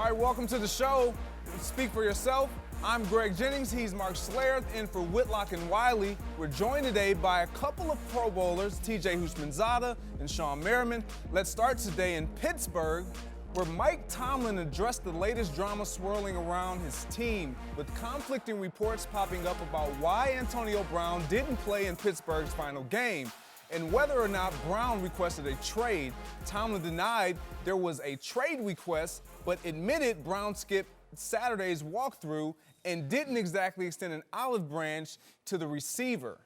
right, welcome to the show. Speak for yourself. I'm Greg Jennings. He's Mark Schlereth in for Whitlock and Wiley. We're joined today by a couple of Pro Bowlers, T.J. Houshmandzadeh and Sean Merriman. Let's start today in Pittsburgh, where Mike Tomlin addressed the latest drama swirling around his team, with conflicting reports popping up about why Antonio Brown didn't play in Pittsburgh's final game, and whether or not Brown requested a trade. Tomlin denied there was a trade request, but admitted Brown skipped Saturday's walkthrough and didn't exactly extend an olive branch to the receiver.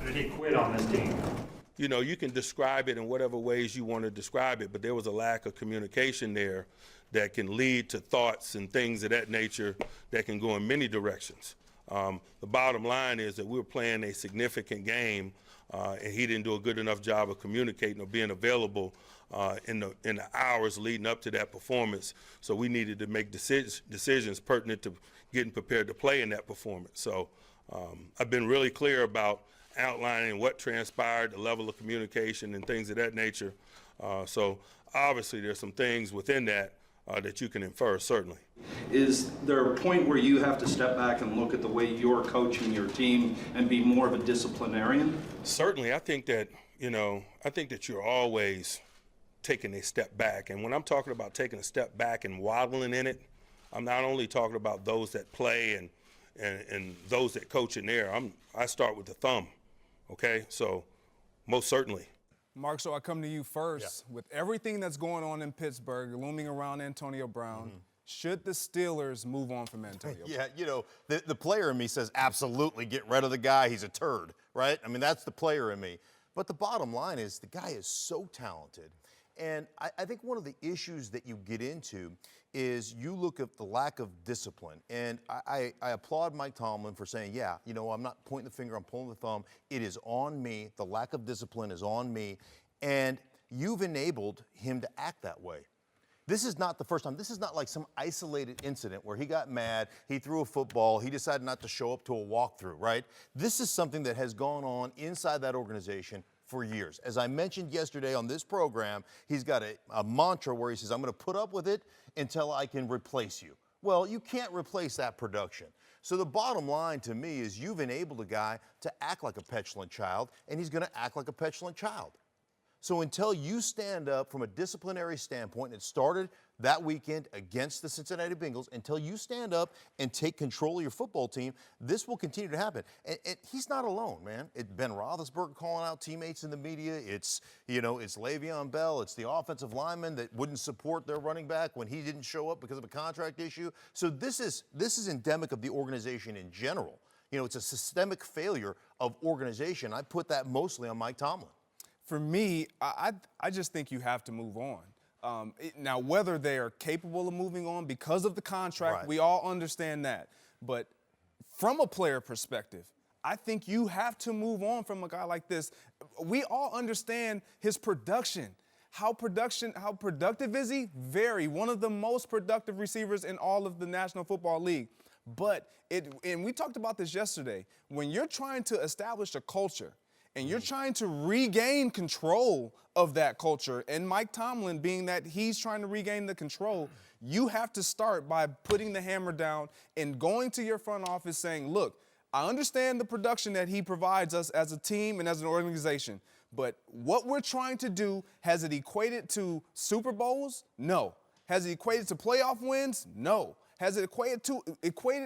Did he quit on this team? You know, you can describe it in whatever ways you want to describe it, but there was a lack of communication there that can lead to thoughts and things of that nature that can go in many directions. The bottom line is that we were playing a significant game, and he didn't do a good enough job of communicating or being available in the hours leading up to that performance. So we needed to make decisions pertinent to getting prepared to play in that performance. So I've been really clear about outlining what transpired, the level of communication and things of that nature. So obviously there's some things within that that you can infer, certainly. Is there a point where you have to step back and look at the way you're coaching your team and be more of a disciplinarian? Certainly. I think that you're always taking a step back. And when I'm talking about taking a step back and waddling in it, I'm not only talking about those that play and those that coach in there. I start with the thumb, okay? So most certainly. Mark, so I come to you first. Yeah. With everything that's going on in Pittsburgh, looming around Antonio Brown, should the Steelers move on from Antonio Brown? Yeah, you know, the player in me says absolutely get rid of the guy. He's a turd, right? I mean, that's the player in me. But the bottom line is the guy is so talented. And I think one of the issues that you get into is you look at the lack of discipline. And I applaud Mike Tomlin for saying, yeah, you know, I'm not pointing the finger, I'm pulling the thumb. It is on me. The lack of discipline is on me. And you've enabled him to act that way. This is not the first time. This is not like some isolated incident where he got mad, he threw a football, he decided not to show up to a walkthrough, right? This is something that has gone on inside that organization for years. As I mentioned yesterday on this program, he's got a mantra where he says, I'm going to put up with it until I can replace you. Well, you can't replace that production. So the bottom line to me is you've enabled a guy to act like a petulant child, and he's going to act like a petulant child. So until you stand up from a disciplinary standpoint, and it started that weekend against the Cincinnati Bengals, until you stand up and take control of your football team, this will continue to happen. And he's not alone, man. It's Ben Roethlisberger calling out teammates in the media. It's Le'Veon Bell. It's the offensive lineman that wouldn't support their running back when he didn't show up because of a contract issue. So this is endemic of the organization in general. You know, it's a systemic failure of organization. I put that mostly on Mike Tomlin. For me, I just think you have to move on. Now, whether they are capable of moving on because of the contract, right, we all understand that. But from a player perspective, I think you have to move on from a guy like this. We all understand his production. How productive is he? Very. One of the most productive receivers in all of the National Football League. But and we talked about this yesterday. When you're trying to establish a culture, and you're trying to regain control of that culture, and Mike Tomlin being that he's trying to regain the control, you have to start by putting the hammer down and going to your front office saying, look, I understand the production that he provides us as a team and as an organization, but what we're trying to do, has it equated to Super Bowls? No. Has it equated to playoff wins? No. Has it equated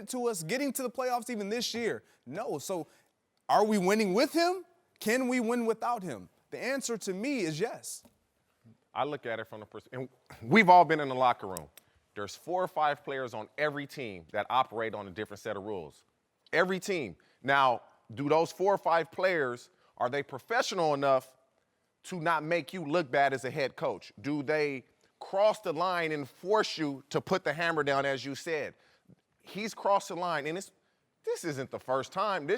to us getting to the playoffs even this year? No. So are we winning with him? Can we win without him? The answer to me is yes. I look at it from the perspective, and we've all been in the locker room. There's 4 or 5 players on every team that operate on a different set of rules. Every team. Now, do those 4 or 5 players, are they professional enough to not make you look bad as a head coach? Do they cross the line and force you to put the hammer down, as you said? He's crossed the line, and this isn't the first time.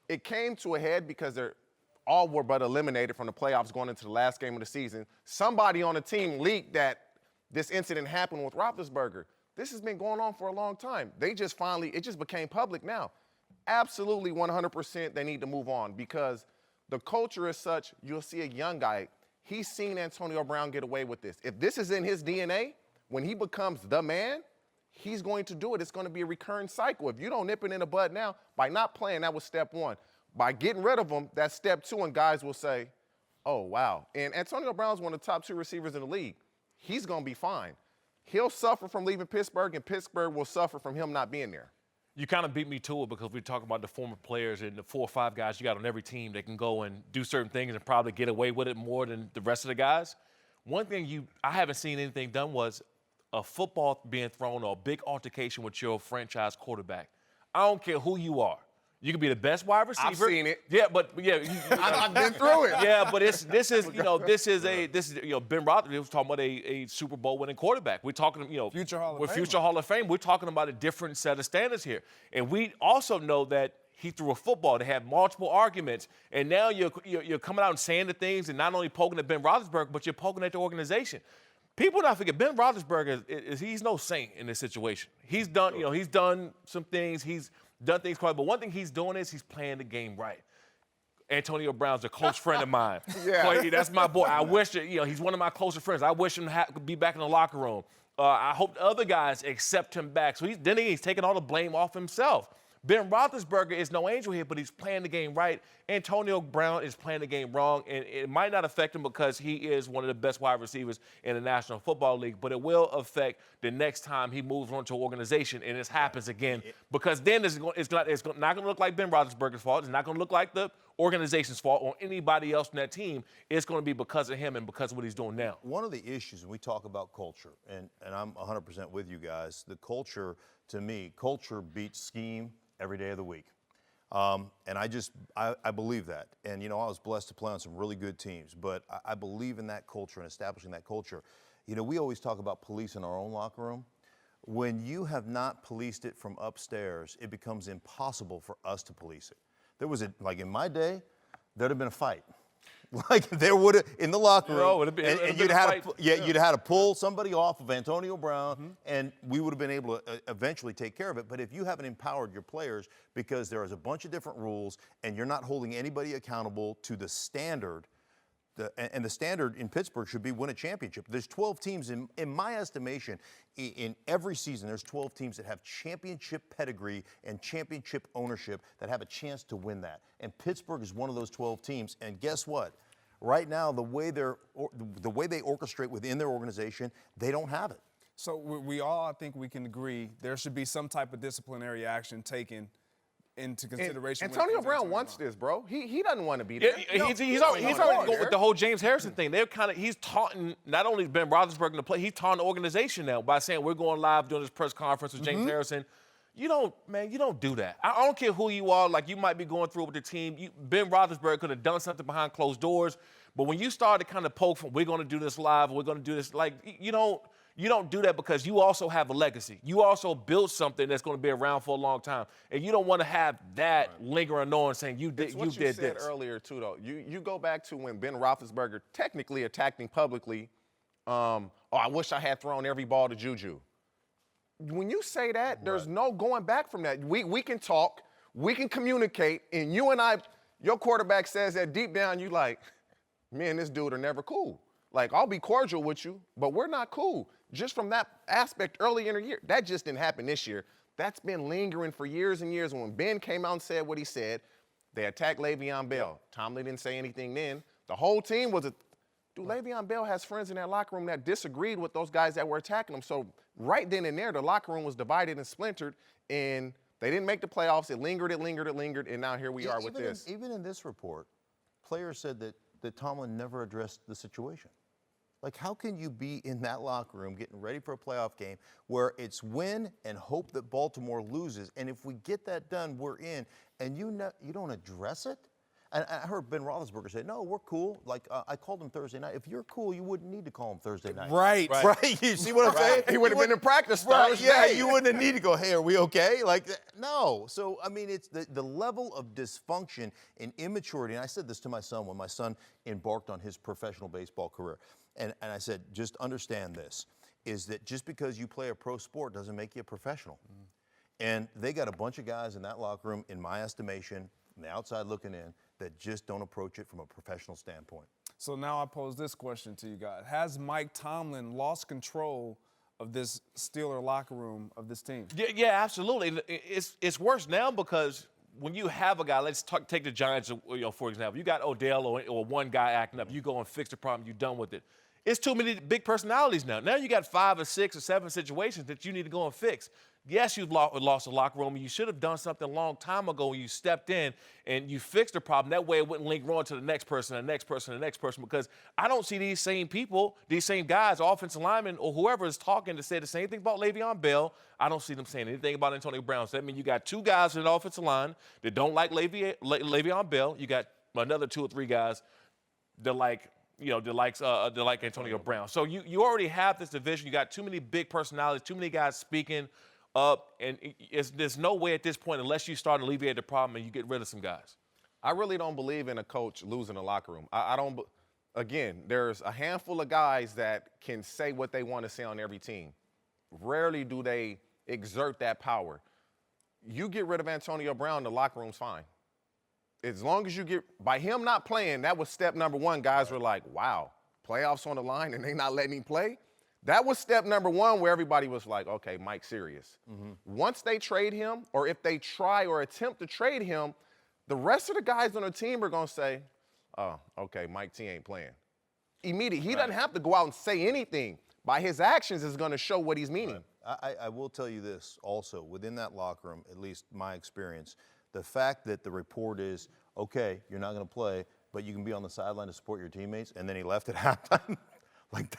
It came to a head because all were but eliminated from the playoffs going into the last game of the season. Somebody on the team leaked that this incident happened with Roethlisberger. This has been going on for a long time. It just became public now. Absolutely 100% they need to move on because the culture is such, you'll see a young guy, he's seen Antonio Brown get away with this. If this is in his DNA, when he becomes the man, he's going to do it. It's going to be a recurring cycle. If you don't nip it in the bud now, by not playing, that was step one. By getting rid of him, that's step two, and guys will say, oh, wow. And Antonio Brown's one of the top 2 receivers in the league. He's going to be fine. He'll suffer from leaving Pittsburgh, and Pittsburgh will suffer from him not being there. You kind of beat me to it because we talk about the former players and the 4 or 5 guys you got on every team that can go and do certain things and probably get away with it more than the rest of the guys. One thing I haven't seen anything done was a football being thrown or a big altercation with your franchise quarterback. I don't care who you are. You can be the best wide receiver. I've seen it. Yeah, but I've been through it. Yeah, but this is Ben Roethlisberger was talking about a Super Bowl winning quarterback. We're talking, Future Hall of with Famer. future Hall of Fame. We're talking about a different set of standards here, and we also know that he threw a football. They had multiple arguments, and now you're coming out and saying the things, and not only poking at Ben Roethlisberger, but you're poking at the organization. People not forget Ben Roethlisberger he's no saint in this situation. He's done, he's done some things. He's done things quite, but one thing he's doing is he's playing the game right. Antonio Brown's a close friend of mine. Yeah. Clay, that's my boy. I wish that, he's one of my closer friends. I wish him to be back in the locker room. I hope the other guys accept him back. So he's taking all the blame off himself. Ben Roethlisberger is no angel here, but he's playing the game right. Antonio Brown is playing the game wrong, and it might not affect him because he is one of the best wide receivers in the National Football League, but it will affect the next time he moves on to an organization and this happens again, because then it's not going to look like Ben Roethlisberger's fault. It's not going to look like the organization's fault or anybody else on that team. It's going to be because of him and because of what he's doing now. One of the issues, when we talk about culture, and I'm 100% with you guys, the culture, to me, culture beats scheme every day of the week. And I believe that. And, I was blessed to play on some really good teams, but I believe in that culture and establishing that culture. We always talk about policing our own locker room. When you have not policed it from upstairs, it becomes impossible for us to police it. There was like in my day, there'd have been a fight. Like there would have in the locker room, and you'd have to pull somebody off of Antonio Brown, and we would have been able to eventually take care of it. But if you haven't empowered your players, because there is a bunch of different rules, and you're not holding anybody accountable to the standard, and the standard in Pittsburgh should be win a championship. There's 12 teams in my estimation, in every season. There's 12 teams that have championship pedigree and championship ownership that have a chance to win that. And Pittsburgh is one of those 12 teams. And guess what? Right now, the way they orchestrate within their organization, they don't have it. So we all, I think we can agree, there should be some type of disciplinary action taken into consideration. Antonio Brown wants this, bro. He doesn't want to be there. Yeah, he's already going with the whole James Harrison thing. He's taunting not only Ben Roethlisberger to play, he's taunting the organization now by saying we're going live doing this press conference with James Harrison. You don't do that. I don't care who you are. Like, you might be going through with the team. Ben Roethlisberger could have done something behind closed doors, but when you start to kind of poke from, we're going to do this live, we're going to do this, like, you don't do that, because you also have a legacy. You also built something that's going to be around for a long time, and you don't want to have that lingering on saying you did what you said earlier too, though. You go back to when Ben Roethlisberger technically attacked him publicly. I wish I had thrown every ball to Juju. When you say that, there's no going back from that. We can talk, we can communicate, and you and I, your quarterback says that deep down, you like, me and this dude are never cool. Like, I'll be cordial with you, but we're not cool. Just from that aspect early in the year, that just didn't happen this year. That's been lingering for years and years. When Ben came out and said what he said, they attacked Le'Veon Bell. Tomlin didn't say anything then. The whole team was dude, Le'Veon Bell has friends in that locker room that disagreed with those guys that were attacking him. So right then and there, the locker room was divided and splintered, and they didn't make the playoffs. It lingered, and now here we are with this. Even in this report, players said that Tomlin never addressed the situation. Like, how can you be in that locker room getting ready for a playoff game where it's win and hope that Baltimore loses, and if we get that done, we're in, and you don't address it? And I heard Ben Roethlisberger say, no, we're cool. Like, I called him Thursday night. If you're cool, you wouldn't need to call him Thursday night. Right. You see what I'm saying? He would have been in practice Thursday. Yeah, you wouldn't have needed to go, hey, are we okay? Like, no. So, I mean, it's the level of dysfunction and immaturity. And I said this to my son when my son embarked on his professional baseball career. And I said, just understand this, is that just because you play a pro sport doesn't make you a professional. And they got a bunch of guys in that locker room, in my estimation, from the outside looking in, that just don't approach it from a professional standpoint. So now I pose this question to you guys. Has Mike Tomlin lost control of this Steeler locker room of this team. Yeah, absolutely. It's worse now because when you have a guy, take the Giants, for example. You got Odell or one guy acting up. You go and fix the problem. You're done with it. It's too many big personalities now. Now you got 5 or 6 or 7 situations that you need to go and fix. Yes, you've lost the locker room. You should have done something a long time ago when you stepped in and you fixed the problem. That way it wouldn't link on to the next person, the next person, the next person, because I don't see these same people, these same guys, offensive linemen or whoever is talking to say the same thing about Le'Veon Bell. I don't see them saying anything about Antonio Brown. So that means you got 2 guys in the offensive line that don't like Le'Veon Bell. You got another 2 or 3 guys that like Antonio Brown. So you already have this division. You got too many big personalities, too many guys speaking up, and there's no way at this point, unless you start to alleviate the problem and you get rid of some guys. I really don't believe in a coach losing a locker room. I don't. Again, there's a handful of guys that can say what they want to say on every team. Rarely do they exert that power. You get rid of Antonio Brown, the locker room's fine. As long as by him not playing, that was step number 1. Guys were like, wow, playoffs on the line and they not letting him play? That was step number 1 where everybody was like, okay, Mike's serious. Once they trade him, or if they try or attempt to trade him, the rest of the guys on the team are going to say, oh, okay, Mike T ain't playing. Immediately. He doesn't have to go out and say anything. By his actions is going to show what he's meaning. I will tell you this also, within that locker room, at least my experience, the fact that the report is, okay, you're not going to play, but you can be on the sideline to support your teammates, and then he left at halftime. Like,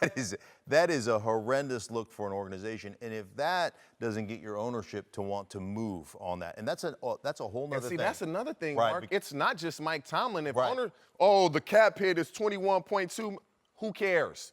that is a horrendous look for an organization. And if that doesn't get your ownership to want to move on that, and that's a whole nother thing. That's another thing, right. Mark. It's not just Mike Tomlin. If right. The cap hit is 21.2, who cares?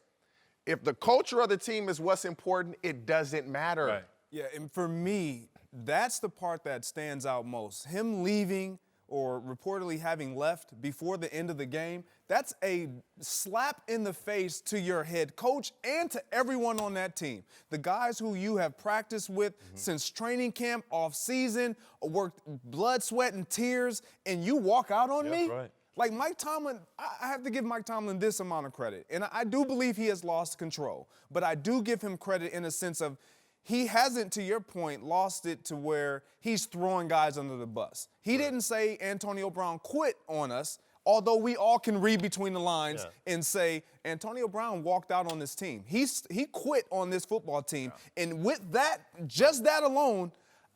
If the culture of the team is what's important, it doesn't matter. Right. Yeah, and for me, that's the part that stands out most. Him leaving or reportedly having left before the end of the game, that's a slap in the face to your head coach and to everyone on that team. The guys who you have practiced with since training camp, off season, worked blood, sweat, and tears, and you walk out on me? Right. Like Mike Tomlin, I have to give Mike Tomlin this amount of credit. And I do believe he has lost control. But I do give him credit in a sense of he hasn't, to your point, lost it to where he's throwing guys under the bus. He didn't say Antonio Brown quit on us, although we all can read between the lines and say Antonio Brown walked out on this team. He quit on this football team. Yeah. And with that, just that alone,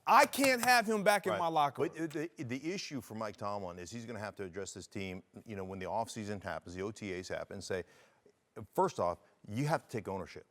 I can't have him back in my locker room. But the issue for Mike Tomlin is he's going to have to address this team, when the offseason happens, the OTAs happen, and say, first off, you have to take ownership.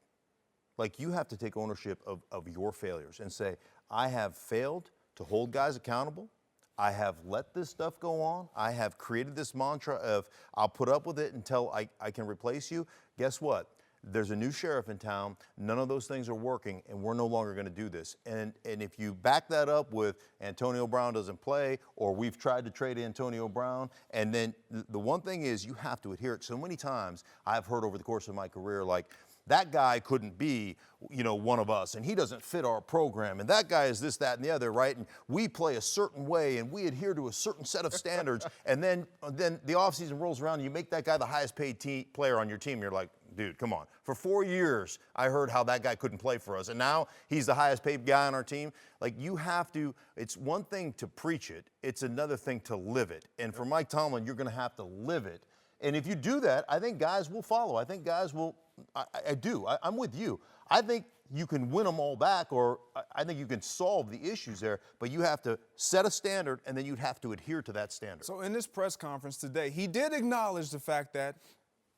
Like, you have to take ownership of your failures and say, I have failed to hold guys accountable. I have let this stuff go on. I have created this mantra of I'll put up with it until I can replace you. Guess what? There's a new sheriff in town. None of those things are working, and we're no longer going to do this. And if you back that up with Antonio Brown doesn't play, or we've tried to trade Antonio Brown, and then the one thing is you have to adhere. So many times I've heard over the course of my career, like, that guy couldn't be, one of us, and he doesn't fit our program, and that guy is this, that, and the other, right? And we play a certain way, and we adhere to a certain set of standards, and then the offseason rolls around, and you make that guy the highest paid player on your team. You're like, dude, come on. For 4 years, I heard how that guy couldn't play for us, and now he's the highest paid guy on our team. Like, you have to, it's one thing to preach it, it's another thing to live it. And for Mike Tomlin, you're going to have to live it. And if you do that, I think guys will follow. I think guys will, I'm with you. I think you can win them all back, or I think you can solve the issues there, but you have to set a standard, and then you have to adhere to that standard. So in this press conference today, he did acknowledge the fact that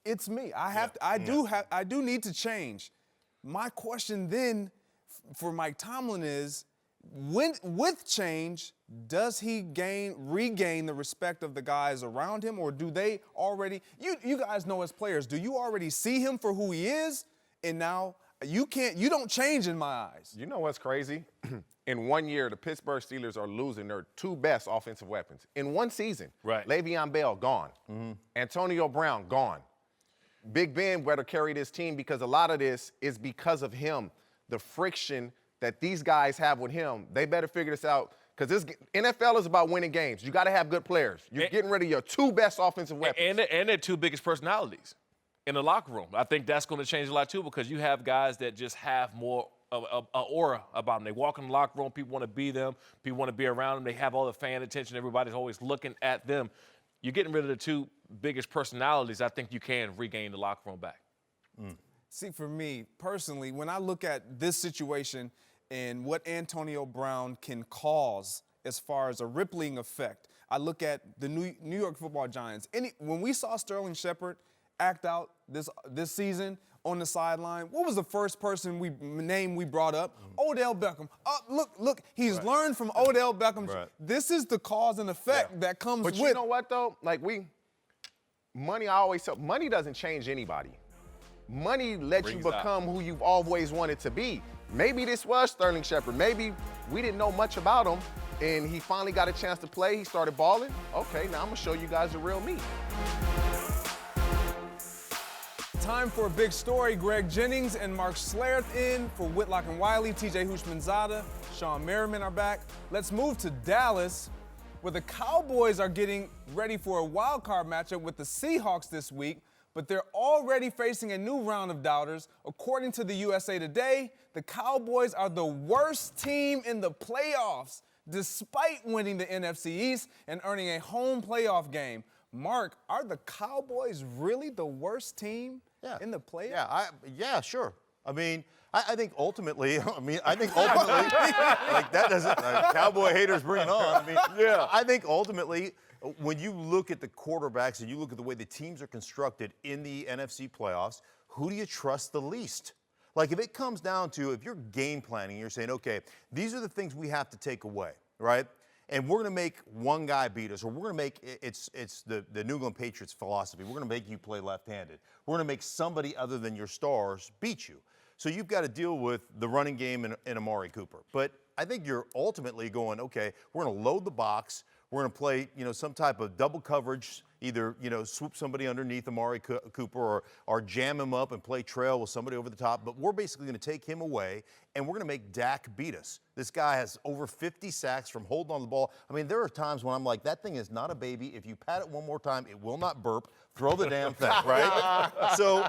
it's me. I do need to change. My question then for Mike Tomlin is, with change, does he regain the respect of the guys around him, or do they already? You guys know as players, do you already see him for who he is, and now you don't change in my eyes? You know what's crazy? In 1 year, the Pittsburgh Steelers are losing their 2 best offensive weapons in one season. Right. Le'Veon Bell gone. Antonio Brown gone. Big Ben better carry this team, because a lot of this is because of him. The friction that these guys have with him, they better figure this out, because this NFL is about winning games. You got to have good players. You're getting rid of your 2 best offensive weapons. And their 2 biggest personalities. in the locker room. I think that's going to change a lot too, because you have guys that just have more of an aura about them. They walk in the locker room, people want to be them, people want to be around them. They have all the fan attention. Everybody's always looking at them. You're getting rid of the two biggest personalities. I think you can regain the locker room back. See, for me personally, when I look at this situation and what Antonio Brown can cause as far as a rippling effect, I look at the New York Football Giants. When we saw Sterling Shepard act out this season on the sideline, what was the first person we brought up? Odell Beckham. Look, he's learned from Odell Beckham. Right. This is the cause and effect that comes with. But you know what, though? Like, money, I always tell, money doesn't change anybody. Money lets you become who you've always wanted to be. Maybe this was Sterling Shepard. Maybe we didn't know much about him, and he finally got a chance to play. He started balling. Okay, now I'm going to show you guys the real me. Time for a big story. Greg Jennings and Mark Schlereth in for Whitlock and Wiley. TJ Hushmanzada, Sean Merriman are back. Let's move to Dallas, where the Cowboys are getting ready for a wild card matchup with the Seahawks this week, but they're already facing a new round of doubters. According to the USA Today, the Cowboys are the worst team in the playoffs, despite winning the NFC East and earning a home playoff game. Mark, are the Cowboys really the worst team in the playoffs? Yeah, sure. I mean, I think ultimately, like that doesn't, Cowboy haters bring it on. I mean, I think ultimately, when you look at the quarterbacks and you look at the way the teams are constructed in the NFC playoffs, who do you trust the least? Like, if it comes down to, if you're game planning, you're saying, okay, these are the things we have to take away, right? And we're going to make one guy beat us, or we're going to make, it's the New England Patriots philosophy. We're going to make you play left-handed. We're going to make somebody other than your stars beat you. So you've got to deal with the running game and Amari Cooper. But I think you're ultimately going, okay, we're going to load the box. We're going to play, some type of double coverage, either, swoop somebody underneath Amari Cooper or jam him up and play trail with somebody over the top. But we're basically going to take him away, and we're going to make Dak beat us. This guy has over 50 sacks from holding on the ball. I mean, there are times when I'm like, that thing is not a baby. If you pat it one more time, it will not burp. Throw the damn thing, right? So,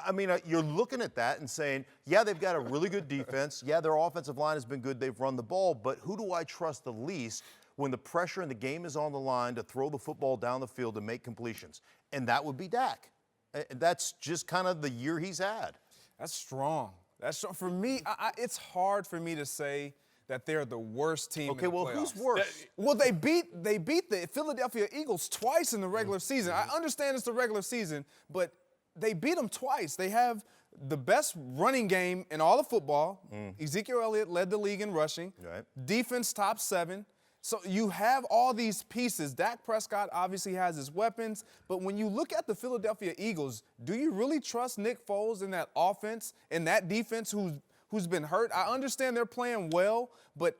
I mean, you're looking at that and saying, yeah, they've got a really good defense. Yeah, their offensive line has been good. They've run the ball. But who do I trust the least when the pressure and the game is on the line to throw the football down the field and make completions? And that would be Dak. That's just kind of the year he's had. That's strong. That's strong. For me, it's hard for me to say that they're the worst team in the playoffs. Who's worse? Well, they beat the Philadelphia Eagles twice in the regular season. I understand it's the regular season, but they beat them twice. They have the best running game in all of football. Ezekiel Elliott led the league in rushing. Right. Defense top 7. So you have all these pieces. Dak Prescott obviously has his weapons, but when you look at the Philadelphia Eagles, do you really trust Nick Foles in that offense and that defense who's been hurt? I understand they're playing well, but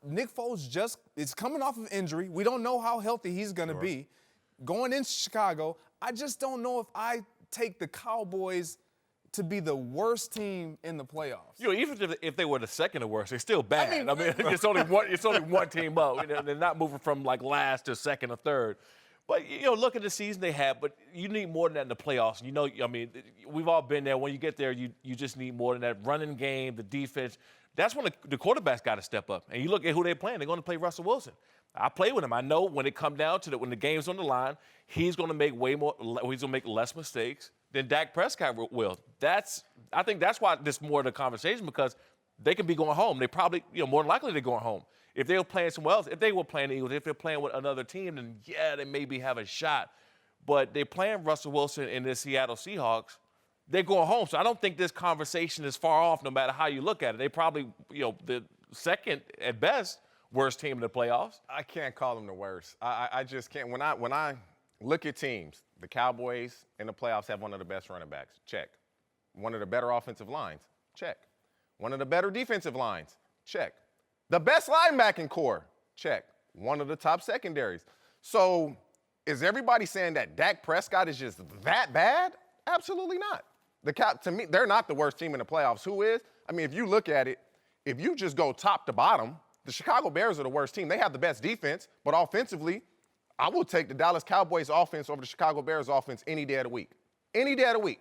Nick Foles just is coming off of injury. We don't know how healthy he's going to be. Going into Chicago, I just don't know if I take the Cowboys to be the worst team in the playoffs. Even if they were the second or worst, they're still bad. I mean it's only one team up. They're not moving from like last to second or third. But look at the season they had. But you need more than that in the playoffs. We've all been there. When you get there, you just need more than that. Running game, the defense. That's when the quarterback's got to step up. And you look at who they're playing. They're going to play Russell Wilson. I play with him. I know when it comes down to when the game's on the line, he's going to make he's going to make less mistakes than Dak Prescott will. I think that's why this more of the conversation, because they can be going home. They probably, more than likely they're going home. If they were playing somewhere else, if they were playing the Eagles, if they're playing with another team, then yeah, they maybe have a shot. But they're playing Russell Wilson and the Seattle Seahawks. They're going home. So I don't think this conversation is far off no matter how you look at it. They probably, the second at best worst team in the playoffs. I can't call them the worst. I just can't. When I look at teams, the Cowboys in the playoffs have one of the best running backs. Check. One of the better offensive lines. Check. One of the better defensive lines. Check. The best linebacking core. Check. One of the top secondaries. So is everybody saying that Dak Prescott is just that bad? Absolutely not. To me, they're not the worst team in the playoffs. Who is? I mean, if you look at it, if you just go top to bottom, the Chicago Bears are the worst team. They have the best defense, but offensively, I will take the Dallas Cowboys offense over the Chicago Bears offense any day of the week. Any day of the week.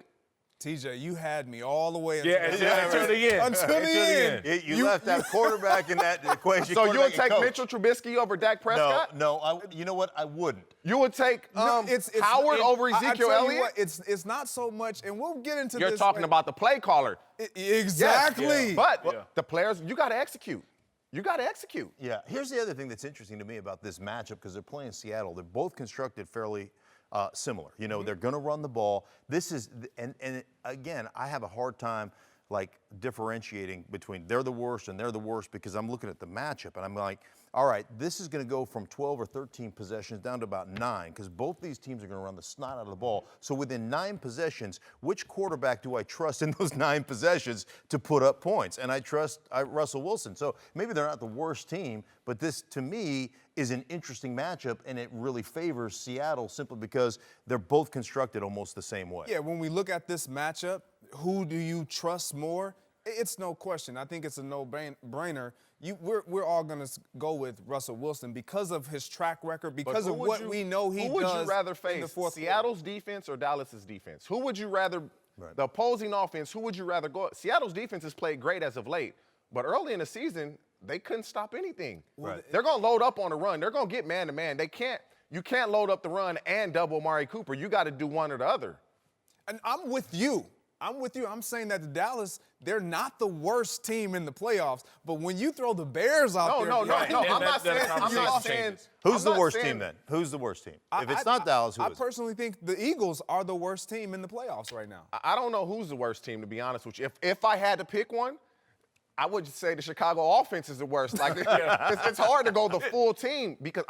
TJ, you had me all the way Yeah, until the end. Until the end. You left that quarterback in that equation. So you would quarterback and take coach. Mitchell Trubisky over Dak Prescott? No, you know what? I wouldn't. You would take Howard over I Ezekiel tell you Elliott? what, it's not so much, and we'll get into You're this. talking about the play caller. Exactly. Yes. But the players, you got to execute. You got to execute. Yeah. Here's the other thing that's interesting to me about this matchup, because they're playing Seattle. They're both constructed fairly similar. You know, they're going to run the ball. This is, and again, I have a hard time like differentiating between they're the worst and they're the worst, because I'm looking at the matchup and I'm like, all right, this is going to go from 12 or 13 possessions down to about 9, because both these teams are going to run the snot out of the ball. So within 9 possessions, which quarterback do I trust in those 9 possessions to put up points? And I trust Russell Wilson. So maybe they're not the worst team, but this, to me, is an interesting matchup, and it really favors Seattle simply because they're both constructed almost the same way. Yeah, when we look at this matchup, who do you trust more? It's no question. I think it's a no-brainer. We're all going to go with Russell Wilson because of his track record, because of what we know he does. Who would you rather face, in the fourth Seattle's defense or Dallas's defense? Who would you rather, the opposing offense, who would you rather go? Seattle's defense has played great as of late, but early in the season, they couldn't stop anything. They're going to load up on the run. They're going to get man-to-man. You can't load up the run and double Amari Cooper. You got to do one or the other. And I'm with you. I'm saying that the Dallas, they're not the worst team in the playoffs. But when you throw the Bears out there, No. And I'm not saying. changes. Who's the worst team then? Who's the worst team? If it's not Dallas, who is it? I personally think the Eagles are the worst team in the playoffs right now. I don't know who's the worst team, to be honest with you. If I had to pick one, I would say the Chicago offense is the worst. Like it's hard to go the full team because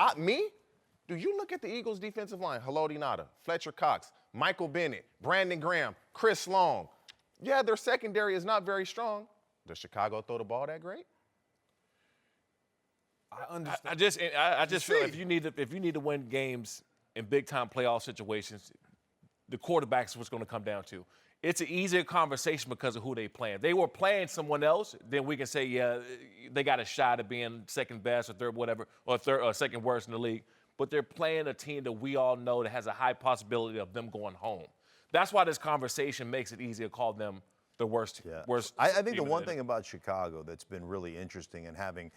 do you look at the Eagles' defensive line? Haloti Ngata, Fletcher Cox, Michael Bennett, Brandon Graham, Chris Long. Yeah, their secondary is not very strong. Does Chicago throw the ball that great? I understand. I just feel if you need to win games in big time playoff situations, the quarterback is what's going to come down to. It's an easier conversation because of who they playing. If they were playing someone else, then we can say, yeah, they got a shot at being second best or third, whatever, or second worst in the league. But they're playing a team that we all know that has a high possibility of them going home. That's why this conversation makes it easier to call them the worst. Yeah. Worst. I think the one thing about Chicago that's been really interesting and having,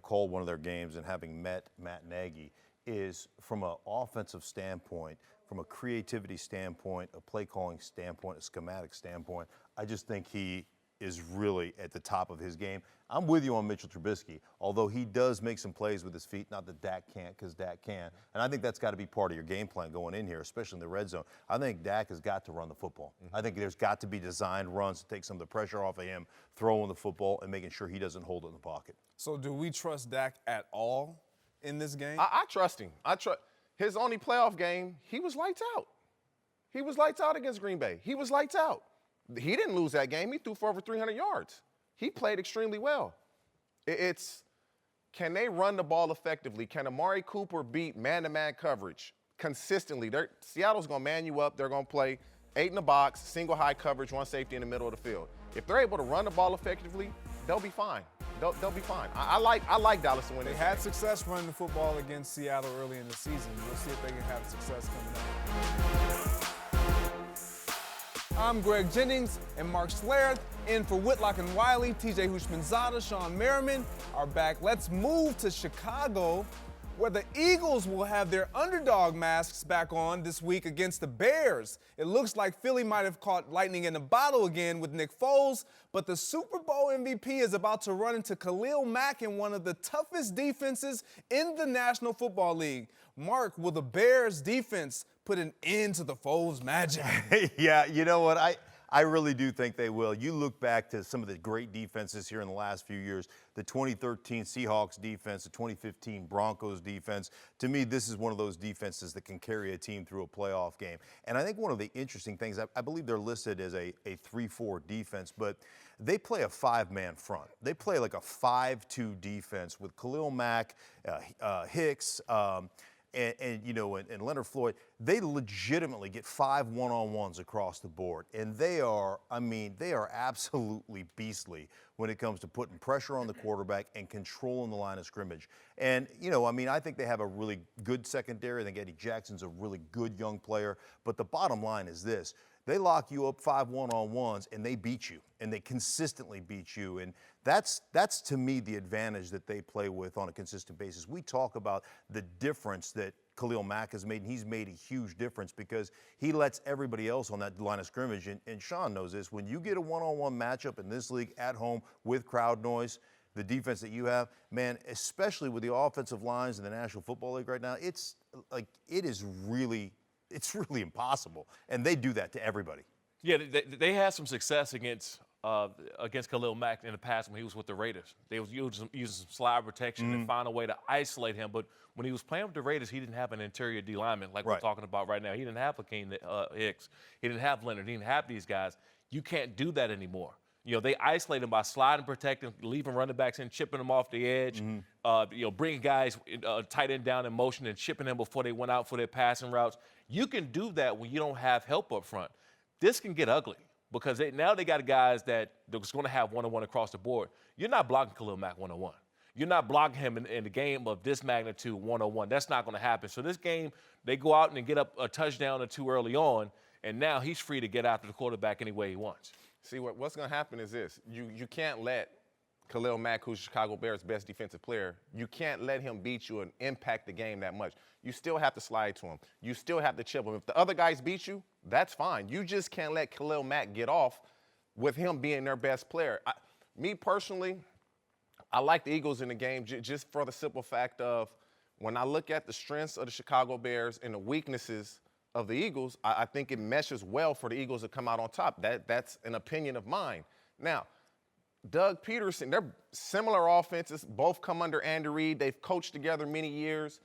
called one of their games and having met Matt Nagy is from an offensive standpoint, from a creativity standpoint, a play calling standpoint, a schematic standpoint, I just think he is really at the top of his game. I'm with you on Mitchell Trubisky, although he does make some plays with his feet, not that Dak can't, because Dak can. And I think that's got to be part of your game plan going in here, especially in the red zone. I think Dak has got to run the football. I think there's got to be designed runs to take some of the pressure off of him, throwing the football and making sure he doesn't hold it in the pocket. So do we trust Dak at all in this game? I trust him. His only playoff game, he was lights out. He was lights out against Green Bay. He was lights out. He didn't lose that game. He threw for over 300 yards. He played extremely well. Can they run the ball effectively? Can Amari Cooper beat man-to-man coverage consistently? Seattle's going to man you up. They're going to play 8 in the box, single high coverage, 1 safety in the middle of the field. If they're able to run the ball effectively, they'll be fine. They'll be fine. I like Dallas to win They this had game. success running the football against Seattle early in the season. We'll see if they can have success coming up. I'm Greg Jennings and Mark Schlereth in for Whitlock and Wiley. TJ Hushmanzada, Sean Merriman are back. Let's move to Chicago, where the Eagles will have their underdog masks back on this week against the Bears. It looks like Philly might have caught lightning in a bottle again with Nick Foles, but the Super Bowl MVP is about to run into Khalil Mack in one of the toughest defenses in the National Football League. Mark, will the Bears defense put an end to the Foles magic? Yeah, you know what? I really do think they will. You look back to some of the great defenses here in the last few years, the 2013 Seahawks defense, the 2015 Broncos defense. To me, this is one of those defenses that can carry a team through a playoff game. And I think one of the interesting things, I believe they're listed as a 3-4 defense, but they play a 5-man front. They play like a 5-2 defense with Khalil Mack, Hicks, and Leonard Floyd. They legitimately get 5 one-on-ones across the board. And they are absolutely beastly when it comes to putting pressure on the quarterback and controlling the line of scrimmage. And, I think they have a really good secondary. I think Eddie Jackson's a really good young player. But the bottom line is this. They lock you up 5 one-on-ones, and they beat you, and they consistently beat you. And that's to me the advantage that they play with on a consistent basis. We talk about the difference that Khalil Mack has made, and he's made a huge difference because he lets everybody else on that line of scrimmage. And Sean knows this. When you get a one-on-one matchup in this league at home with crowd noise, the defense that you have, man, especially with the offensive lines in the National Football League right now, it's really impossible. And they do that to everybody. Yeah, they had some success against Khalil Mack in the past when he was with the Raiders. They was using some slide protection and find a way to isolate him. But when he was playing with the Raiders, he didn't have an interior D lineman like we're talking about right now. He didn't have Hakeem Hicks. He didn't have Leonard. He didn't have these guys. You can't do that anymore. You know, they isolate him by sliding, protecting, leaving running backs in, chipping them off the edge, bringing guys tight end down in motion and chipping them before they went out for their passing routes. You can do that when you don't have help up front. This can get ugly because now they got guys that's going to have one-on-one across the board. You're not blocking Khalil Mack one-on-one. You're not blocking him in the game of this magnitude one-on-one. That's not going to happen. So this game, they go out and get up a touchdown or two early on, and now he's free to get after the quarterback any way he wants. See, what's going to happen is this. You can't let Khalil Mack, who's Chicago Bears' best defensive player, you can't let him beat you and impact the game that much. You still have to slide to him. You still have to chip him. If the other guys beat you, that's fine. You just can't let Khalil Mack get off with him being their best player. Me personally, I like the Eagles in the game just for the simple fact of when I look at the strengths of the Chicago Bears and the weaknesses of the Eagles, I think it meshes well for the Eagles to come out on top. That's an opinion of mine. Now, Doug Peterson, they're similar offenses. Both come under Andy Reid. They've coached together many years.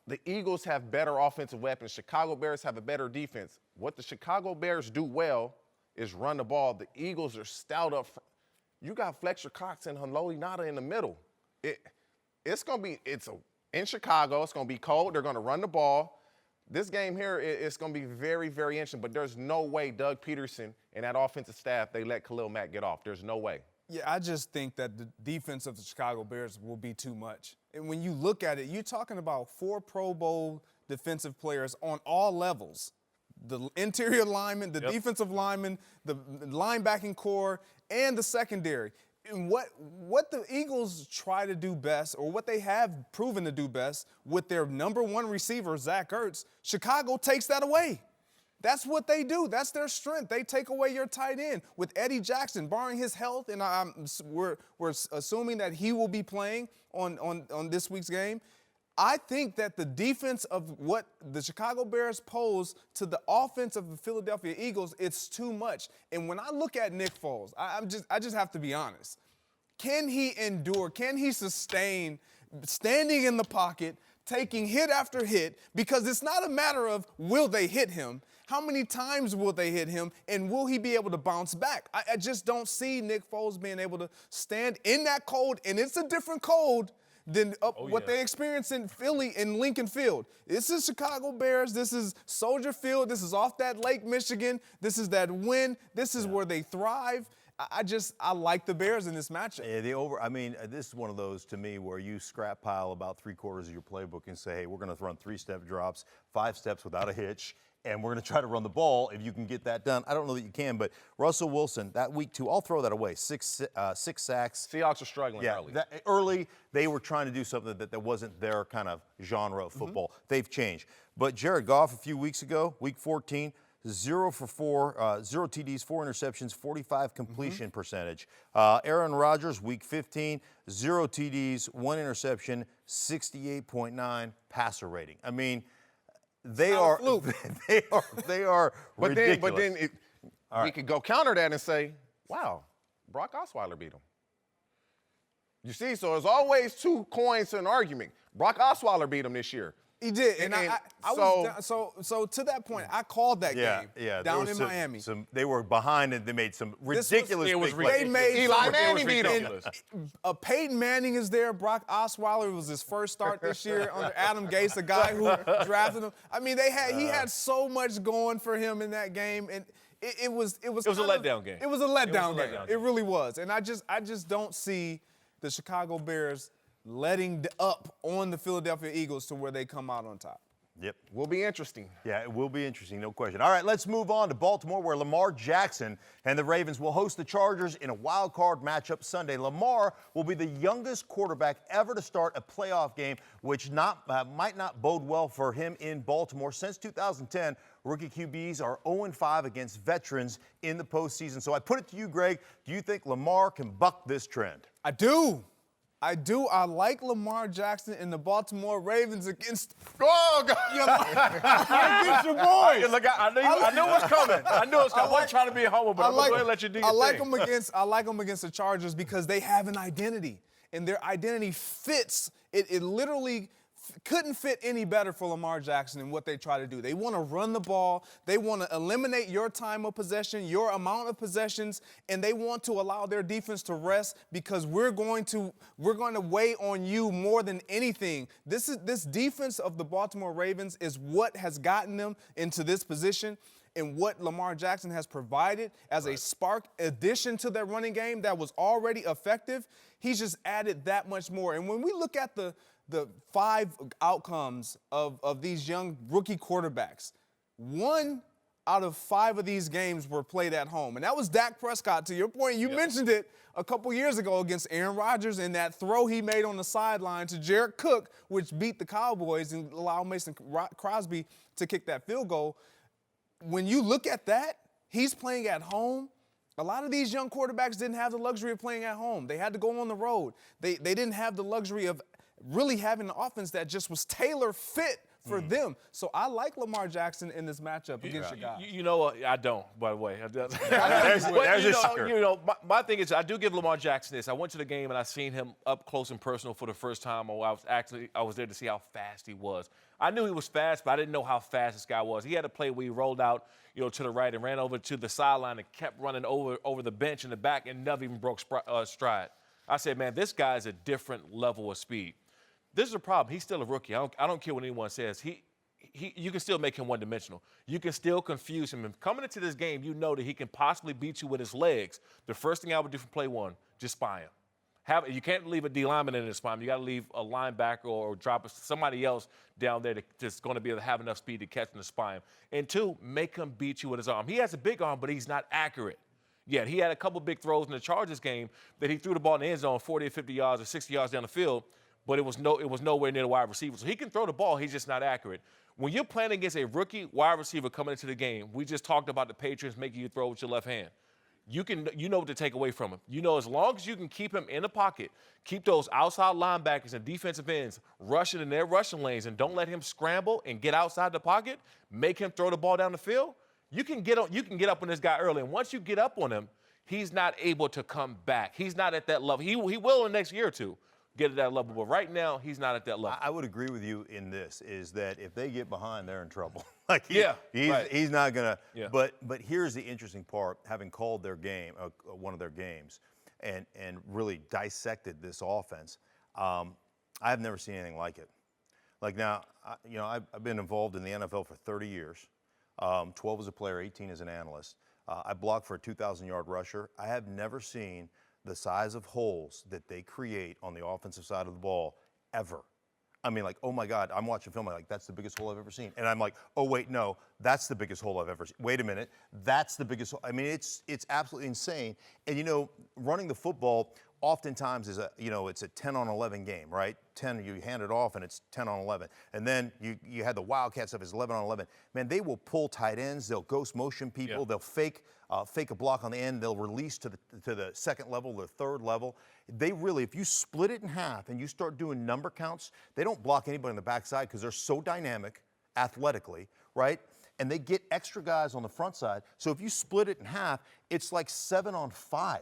The Eagles have better offensive weapons. Chicago Bears have a better defense. What the Chicago Bears do well is run the ball. The Eagles are stout up front. You got Fletcher Cox and Haloti Ngata in the middle. It's in Chicago. It's going to be cold. They're going to run the ball. This game here, it's going to be very, very interesting, but there's no way Doug Peterson and that offensive staff, they let Khalil Mack get off. There's no way. Yeah, I just think that the defense of the Chicago Bears will be too much. And when you look at it, you're talking about 4 Pro Bowl defensive players on all levels. The interior lineman, the defensive lineman, the linebacking core, and the secondary. And what the Eagles try to do best, or what they have proven to do best with their number 1 receiver, Zach Ertz, Chicago takes that away. That's what they do. That's their strength. They take away your tight end. With Eddie Jackson, barring his health, and we're assuming that he will be playing on this week's game, I think that the defense of what the Chicago Bears pose to the offense of the Philadelphia Eagles, it's too much. And when I look at Nick Foles, I just have to be honest. Can he endure? Can he sustain standing in the pocket, taking hit after hit? Because it's not a matter of will they hit him. How many times will they hit him, and will he be able to bounce back? I just don't see Nick Foles being able to stand in that cold, and it's a different cold than what they experienced in Philly in Lincoln Field. This is Chicago Bears. This is Soldier Field. This is off that Lake Michigan. This is that wind. This is where they thrive. I like the Bears in this matchup. Yeah, this is one of those to me where you scrap pile about 3/4 of your playbook and say, hey, we're going to run 3-step drops, 5 steps without a hitch, and we're going to try to run the ball if you can get that done. I don't know that you can, but Russell Wilson, that week 2, I'll throw that away. 6 sacks. Seahawks are struggling early. Early, they were trying to do something that wasn't their kind of genre of football. They've changed. But Jared Goff a few weeks ago, week 14, 0 for 4, 0 TDs, 4 interceptions, 45 completion percentage. Aaron Rodgers, week 15, 0 TDs, 1 interception, 68.9 passer rating. I mean, they are ridiculous. But then we could go counter that and say, wow, Brock Osweiler beat him. You see, so there's always 2 coins to an argument. Brock Osweiler beat him this year. He did, so to that point, I called that game down in Miami. They were behind, and they made some ridiculous big plays. Eli Manning beat him. Peyton Manning is there. Brock Osweiler was his first start this year under Adam Gase, a guy who drafted him. I mean, he had so much going for him in that game, and it was a letdown game. It was a letdown game. It really was, and I just don't see the Chicago Bears letting up on the Philadelphia Eagles to where they come out on top. Yep. Will be interesting. Yeah, it will be interesting, no question. All right, let's move on to Baltimore, where Lamar Jackson and the Ravens will host the Chargers in a wild card matchup Sunday. Lamar will be the youngest quarterback ever to start a playoff game, which might not bode well for him in Baltimore. Since 2010, rookie QBs are 0-5 against veterans in the postseason. So I put it to you, Greg, do you think Lamar can buck this trend? I do. I do. I like Lamar Jackson and the Baltimore Ravens against. Oh, God. Against your boys. Look, I knew it was coming. I knew it was coming. I wasn't trying to be a homer, but I'm going to go ahead and let you do your thing. I like them against the Chargers because they have an identity, and their identity fits. It literally couldn't fit any better for Lamar Jackson in what they try to do. They want to run the ball. They want to eliminate your time of possession, your amount of possessions, and they want to allow their defense to rest because we're going to weigh on you more than anything. This defense of the Baltimore Ravens is what has gotten them into this position. And what Lamar Jackson has provided as a spark addition to their running game that was already effective, he's just added that much more. And when we look at the 5 outcomes of these young rookie quarterbacks, 1 out of 5 of these games were played at home. And that was Dak Prescott. To your point, you mentioned it a couple years ago against Aaron Rodgers and that throw he made on the sideline to Jared Cook, which beat the Cowboys and allowed Mason Crosby to kick that field goal. When you look at that, he's playing at home. A lot of these young quarterbacks didn't have the luxury of playing at home. They had to go on the road. They didn't have the luxury of really having an offense that just was tailor fit for them. So I like Lamar Jackson in this matchup against your guys. You know what? I don't, by the way. There's a sucker. My thing is, I do give Lamar Jackson this. I went to the game and I seen him up close and personal for the first time. I was there to see how fast he was. I knew he was fast, but I didn't know how fast this guy was. He had a play where he rolled out, to the right and ran over to the sideline and kept running over the bench in the back and never even broke stride. I said, man, this guy is a different level of speed. This is a problem. He's still a rookie. I don't care what anyone says. You can still make him one-dimensional. You can still confuse him. And coming into this game, you know that he can possibly beat you with his legs. The first thing I would do for play 1, just spy him. You can't leave a D lineman in his spine. You got to leave a linebacker or drop somebody else down there that's going to be able to have enough speed to catch him to spy him. And 2, make him beat you with his arm. He has a big arm, but he's not accurate. Yeah, he had a couple big throws in the Chargers game that he threw the ball in the end zone 40 or 50 yards or 60 yards down the field, but it was nowhere near the wide receiver. So he can throw the ball, he's just not accurate. When you're playing against a rookie wide receiver coming into the game, we just talked about the Patriots making you throw with your left hand. You know what to take away from him. As long as you can keep him in the pocket, keep those outside linebackers and defensive ends rushing in their rushing lanes and don't let him scramble and get outside the pocket, make him throw the ball down the field, you can get up on this guy early. And once you get up on him, he's not able to come back. He's not at that level. He will in the next year or two get at that level, but right now he's not at that level. I would agree with you in this, is that if they get behind, they're in trouble. He's not gonna. Yeah. But here's the interesting part: having called their game, one of their games, and really dissected this offense, I have never seen anything like it. Like now, I've been involved in the NFL for 30 years, 12 as a player, 18 as an analyst. I blocked for a 2,000-yard rusher. I have never seen the size of holes that they create on the offensive side of the ball ever. I mean, like, oh my God, I'm watching film, I'm like, that's the biggest hole I've ever seen. And I'm like, oh wait, no, that's the biggest hole I've ever seen. Wait a minute, that's the biggest hole. I mean, it's absolutely insane. And running the football oftentimes is it's a 10-on-11 game, right? 10, you hand it off and it's 10-on-11. And then you had the Wildcat stuff is 11-on-11. Man, they will pull tight ends, they'll ghost motion people, they'll fake a block on the end, they'll release to the second level, the third level. They really, if you split it in half and you start doing number counts, they don't block anybody on the backside because they're so dynamic athletically, right? And they get extra guys on the front side. So if you split it in half, it's like 7-on-5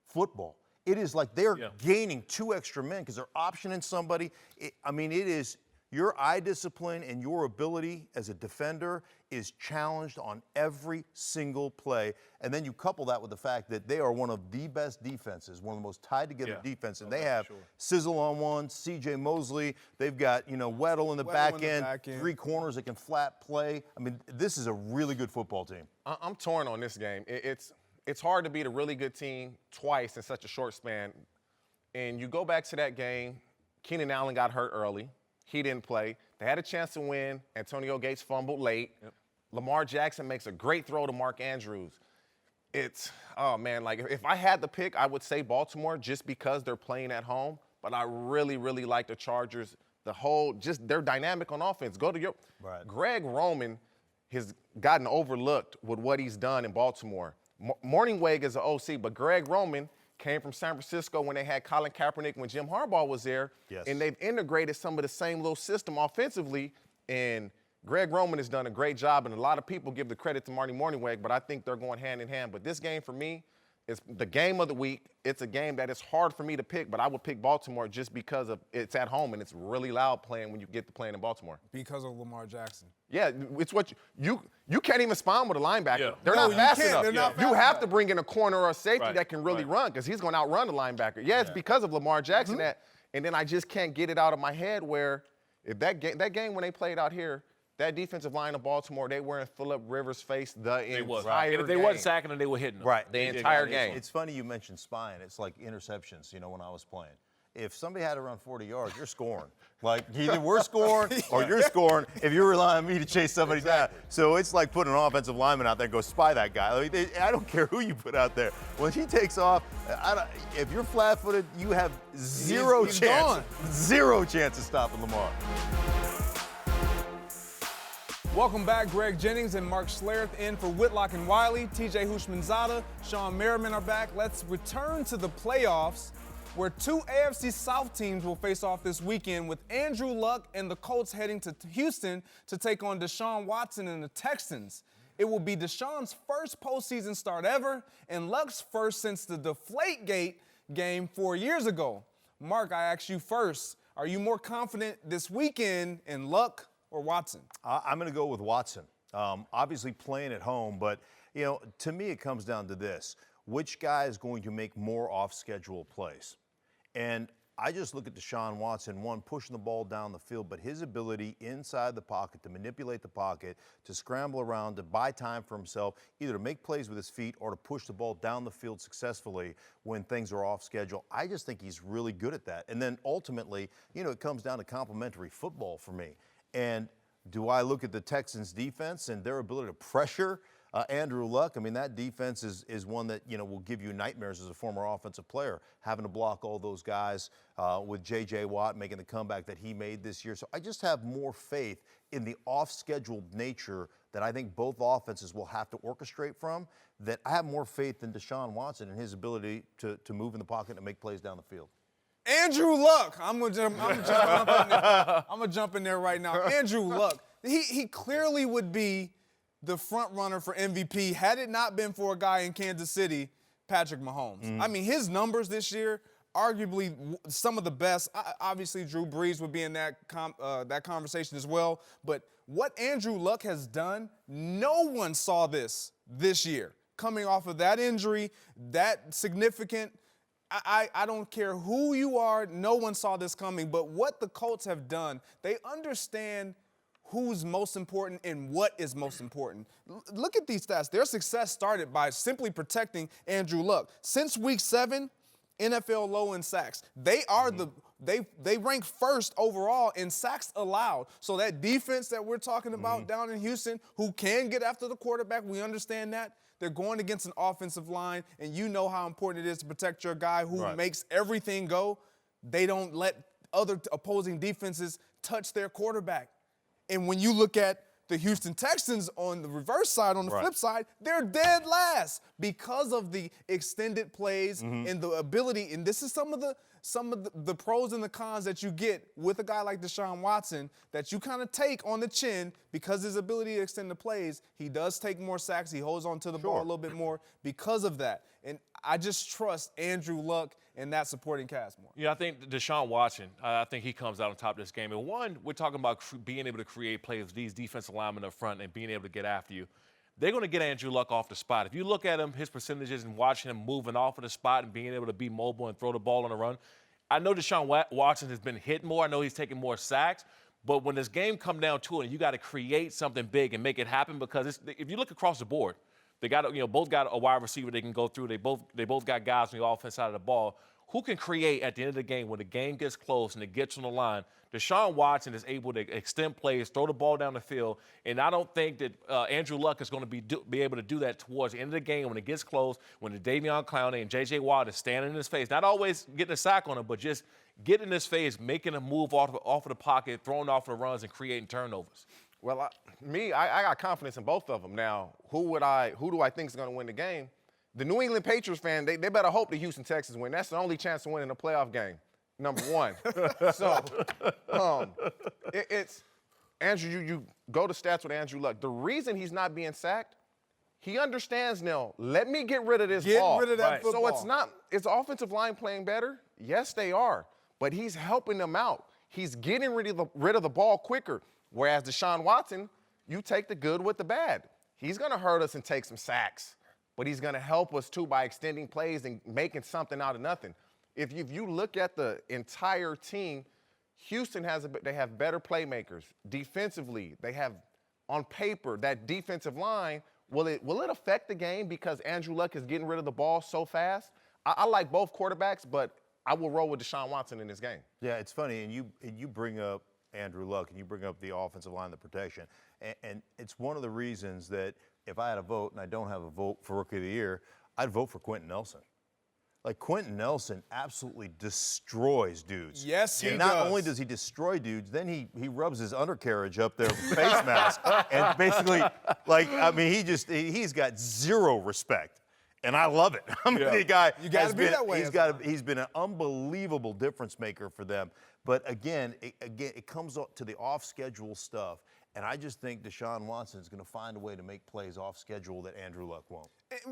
football. It is like they're gaining 2 extra men because they're optioning somebody. It is your eye discipline and your ability as a defender is challenged on every single play. And then you couple that with the fact that they are one of the best defenses, one of the most tied together defenses. And they have Sizzle on one, C.J. Mosley. They've got, Weddle in the back end, 3 corners that can flat play. I mean, this is a really good football team. I'm torn on this game. It's hard to beat a really good team twice in such a short span. And you go back to that game, Keenan Allen got hurt early. He didn't play. They had a chance to win. Antonio Gates fumbled late. Lamar Jackson makes a great throw to Mark Andrews. Oh man, like if I had to pick, I would say Baltimore just because they're playing at home. But I really, really like the Chargers. They're dynamic on offense. Go to your Greg Roman has gotten overlooked with what he's done in Baltimore. Morningweg is an OC, but Greg Roman came from San Francisco when they had Colin Kaepernick when Jim Harbaugh was there. Yes. And they've integrated some of the same little system offensively. And Greg Roman has done a great job, and a lot of people give the credit to Marty Morningweg, but I think they're going hand in hand. But this game for me is the game of the week. It's a game that is hard for me to pick, but I would pick Baltimore just because it's at home and it's really loud playing when you get to playing in Baltimore. Because of Lamar Jackson. Yeah, it's what you can't even spawn with a linebacker. Yeah. They're not fast can't. enough. They're not You fast have enough. to bring in a corner or a safety Right. that can really Right. run because he's going to outrun the linebacker. Yeah, it's because of Lamar Jackson and then I just can't get it out of my head where if that game when they played out here, that defensive line of Baltimore, they were in Phillip Rivers' face the entire And if they game. wasn't sacking them, they were hitting them. Right. The entire game. It's funny you mentioned spying. It's like interceptions, when I was playing. If somebody had to run 40 yards, you're scoring. Like, either we're scoring or you're scoring if you're relying on me to chase somebody down. So it's like putting an offensive lineman out there and go spy that guy. I don't care who you put out there. When he takes off, if you're flat-footed, you have zero He's chance. gone. Zero chance of stopping Lamar. Welcome back, Greg Jennings and Mark Schlereth in for Whitlock and Wiley. TJ Hushmanzada, Sean Merriman are back. Let's return to the playoffs, where two AFC South teams will face off this weekend, with Andrew Luck and the Colts heading to Houston to take on Deshaun Watson and the Texans. It will be Deshaun's first postseason start ever and Luck's first since the Deflategate game 4 years ago. Mark, I ask you first, are you more confident this weekend in Luck or Watson? I'm going to go with Watson. Obviously playing at home, but, to me it comes down to this. Which guy is going to make more off-schedule plays? And I just look at Deshaun Watson, one, pushing the ball down the field, but his ability inside the pocket to manipulate the pocket, to scramble around, to buy time for himself, either to make plays with his feet or to push the ball down the field successfully when things are off schedule. I just think he's really good at that. And then ultimately, it comes down to complementary football for me. And do I look at the Texans' defense and their ability to pressure Andrew Luck? I mean, that defense is one that, will give you nightmares as a former offensive player, having to block all those guys with J.J. Watt making the comeback that he made this year. So I just have more faith in the off-scheduled nature that I think both offenses will have to orchestrate from, that I have more faith in Deshaun Watson and his ability to move in the pocket and make plays down the field. Andrew Luck. I'm gonna jump in there right now. Andrew Luck. He clearly would be the front runner for MVP had it not been for a guy in Kansas City, Patrick Mahomes. I mean, his numbers this year, arguably some of the best. Obviously, Drew Brees would be in that conversation as well. But what Andrew Luck has done, no one saw this year. Coming off of that injury, that significant. I don't care who you are, no one saw this coming, but what the Colts have done, they understand who's most important and what is most important. Look at these stats. Their success started by simply protecting Andrew Luck. Since week 7, NFL low in sacks. They are they rank first overall in sacks allowed. So that defense that we're talking about down in Houston, who can get after the quarterback, we understand that. They're going against an offensive line, and you know how important it is to protect your guy who makes everything go. They don't let other opposing defenses touch their quarterback. And when you look at the Houston Texans on the reverse side, on the flip side, they're dead last because of the extended plays and the ability. And this is some of the pros and the cons that you get with a guy like Deshaun Watson that you kind of take on the chin because his ability to extend the plays. He does take more sacks. He holds on to the ball a little bit more because of that. And I just trust Andrew Luck and that supporting cast more. Yeah, I think Deshaun Watson, I think he comes out on top of this game. And one, we're talking about being able to create plays with these defensive linemen up front and being able to get after you. They're going to get Andrew Luck off the spot. If you look at him, his percentages and watching him moving off of the spot and being able to be mobile and throw the ball on the run, I know Deshaun Watson has been hit more. I know he's taking more sacks. But when this game comes down to it, you got to create something big and make it happen because if you look across the board, they got both got a wide receiver they can go through. They both got guys on the offense side of the ball who can create at the end of the game when the game gets close and it gets on the line. Deshaun Watson is able to extend plays, throw the ball down the field, and I don't think that Andrew Luck is going to be able to do that towards the end of the game when it gets close, when the Davion Clowney and J.J. Watt is standing in his face. Not always getting a sack on him, but just getting in his face, making a move off of the pocket, throwing off the runs, and creating turnovers. Well, I got confidence in both of them. Now, who do I think is going to win the game? The New England Patriots fan, they better hope the Houston Texans win. That's the only chance to win in a playoff game, number one. So, it's Andrew. You go to stats with Andrew Luck. The reason he's not being sacked, he understands now. Let me get rid of this ball. Get rid of that football. So it's not. Is the offensive line playing better? Yes, they are. But he's helping them out. He's getting rid of the ball quicker. Whereas Deshaun Watson, you take the good with the bad. He's going to hurt us and take some sacks, but he's going to help us too by extending plays and making something out of nothing. If you look at the entire team, Houston they have better playmakers. Defensively, they have, on paper, that defensive line. Will it affect the game because Andrew Luck is getting rid of the ball so fast? I like both quarterbacks, but I will roll with Deshaun Watson in this game. Yeah, it's funny, and you bring up Andrew Luck, and you bring up the offensive line, the protection, and it's one of the reasons that if I had a vote, and I don't have a vote for Rookie of the Year, I'd vote for Quentin Nelson. Like, Quentin Nelson absolutely destroys dudes. Yes, he and does. Not only does he destroy dudes, then he rubs his undercarriage up there with the face mask, and basically, like, I mean, he's got zero respect. And I love it. I mean, the guy you gotta be that way. He's been an unbelievable difference maker for them. But again, it comes up to the off-schedule stuff. And I just think Deshaun Watson is going to find a way to make plays off schedule that Andrew Luck won't.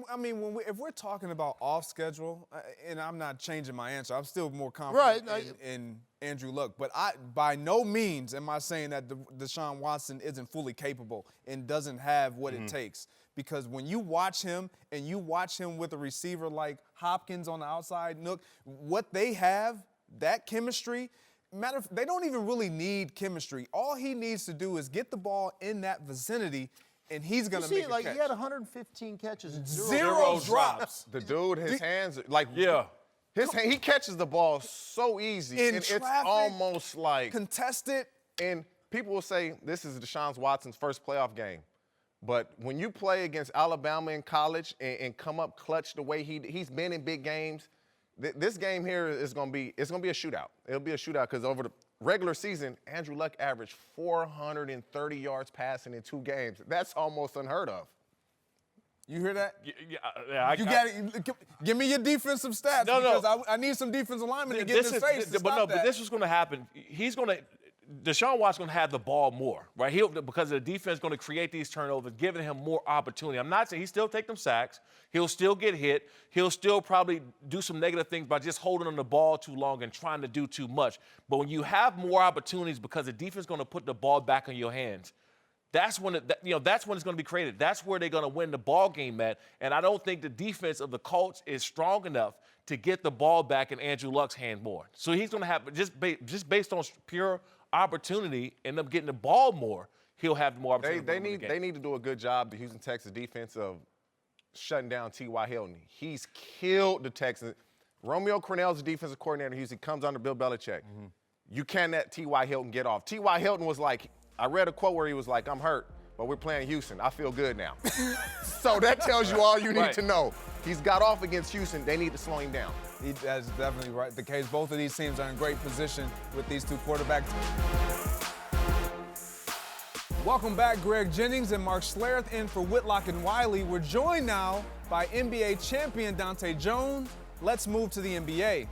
I mean, if we're talking about off schedule, and I'm not changing my answer, I'm still more confident in Andrew Luck. But by no means am I saying that Deshaun Watson isn't fully capable and doesn't have what it takes. Because when you watch him and you watch him with a receiver like Hopkins on the outside, Nook, what they have, that chemistry. They don't even really need chemistry. All he needs to do is get the ball in that vicinity, and he's going to make a catch. He had 115 catches and zero drops. The dude, his hands, like, he catches the ball so easy. In and traffic, it's almost like contested. And people will say this is Deshaun Watson's first playoff game. But when you play against Alabama in college and come up clutch the way he's been in big games, this game here is going to be a shootout. It'll be a shootout because over the regular season, Andrew Luck averaged 430 yards passing in 2 games. That's almost unheard of. You hear that? Yeah, give me your defensive stats because I need some defensive linemen to get in his face. But this is going to happen. Deshaun Watson's going to have the ball more, right? Because the defense is going to create these turnovers, giving him more opportunity. I'm not saying he'll still take them sacks. He'll still get hit. He'll still probably do some negative things by just holding on the ball too long and trying to do too much. But when you have more opportunities because the defense is going to put the ball back in your hands, that's when it's going to be created. That's where they're going to win the ball game at. And I don't think the defense of the Colts is strong enough to get the ball back in Andrew Luck's hand more. So he's going to have just based on pure opportunity, end up getting the ball more, he'll have more opportunity. They need to do a good job, the Houston Texans defense, of shutting down T.Y. Hilton. He's killed the Texans. Romeo Crennel's the defensive coordinator in Houston, comes under Bill Belichick. You can't let T.Y. Hilton get off. T.Y. Hilton was like, I read a quote where he was like, I'm hurt, but we're playing Houston. I feel good now. So that tells you all you need to know. He's got off against Houston. They need to slow him down. That's definitely right. The case, both of these teams are in great position with these 2 quarterbacks. Welcome back, Greg Jennings and Mark Schlereth in for Whitlock and Wiley. We're joined now by NBA champion Dante Jones. Let's move to the NBA,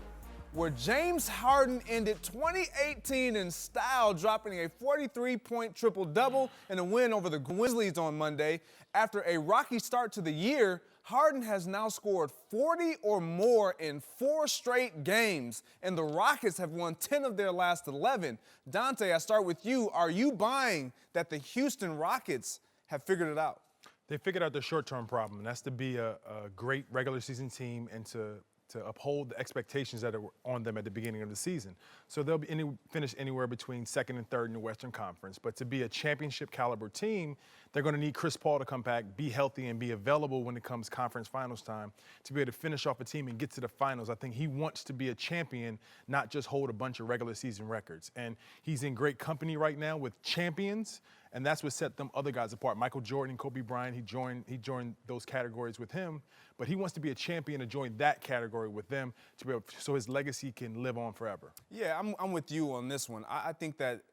where James Harden ended 2018 in style, dropping a 43-point triple-double in a win over the Grizzlies on Monday. After a rocky start to the year, Harden has now scored 40 or more in 4 straight games, and the Rockets have won 10 of their last 11. Dante, I start with you. Are you buying that the Houston Rockets have figured it out? They figured out their short-term problem, and that's to be a great regular season team and to to uphold the expectations that were on them at the beginning of the season. So they'll finish anywhere between second and third in the Western Conference. But to be a championship caliber team, they're going to need Chris Paul to come back, be healthy, and be available when it comes conference finals time to be able to finish off a team and get to the finals. I think he wants to be a champion, not just hold a bunch of regular season records. And he's in great company right now with champions, and that's what set them other guys apart. Michael Jordan and Kobe Bryant, he joined those categories with him, but he wants to be a champion and join that category with them to be able, so his legacy can live on forever. Yeah, I'm with you on this one. I think that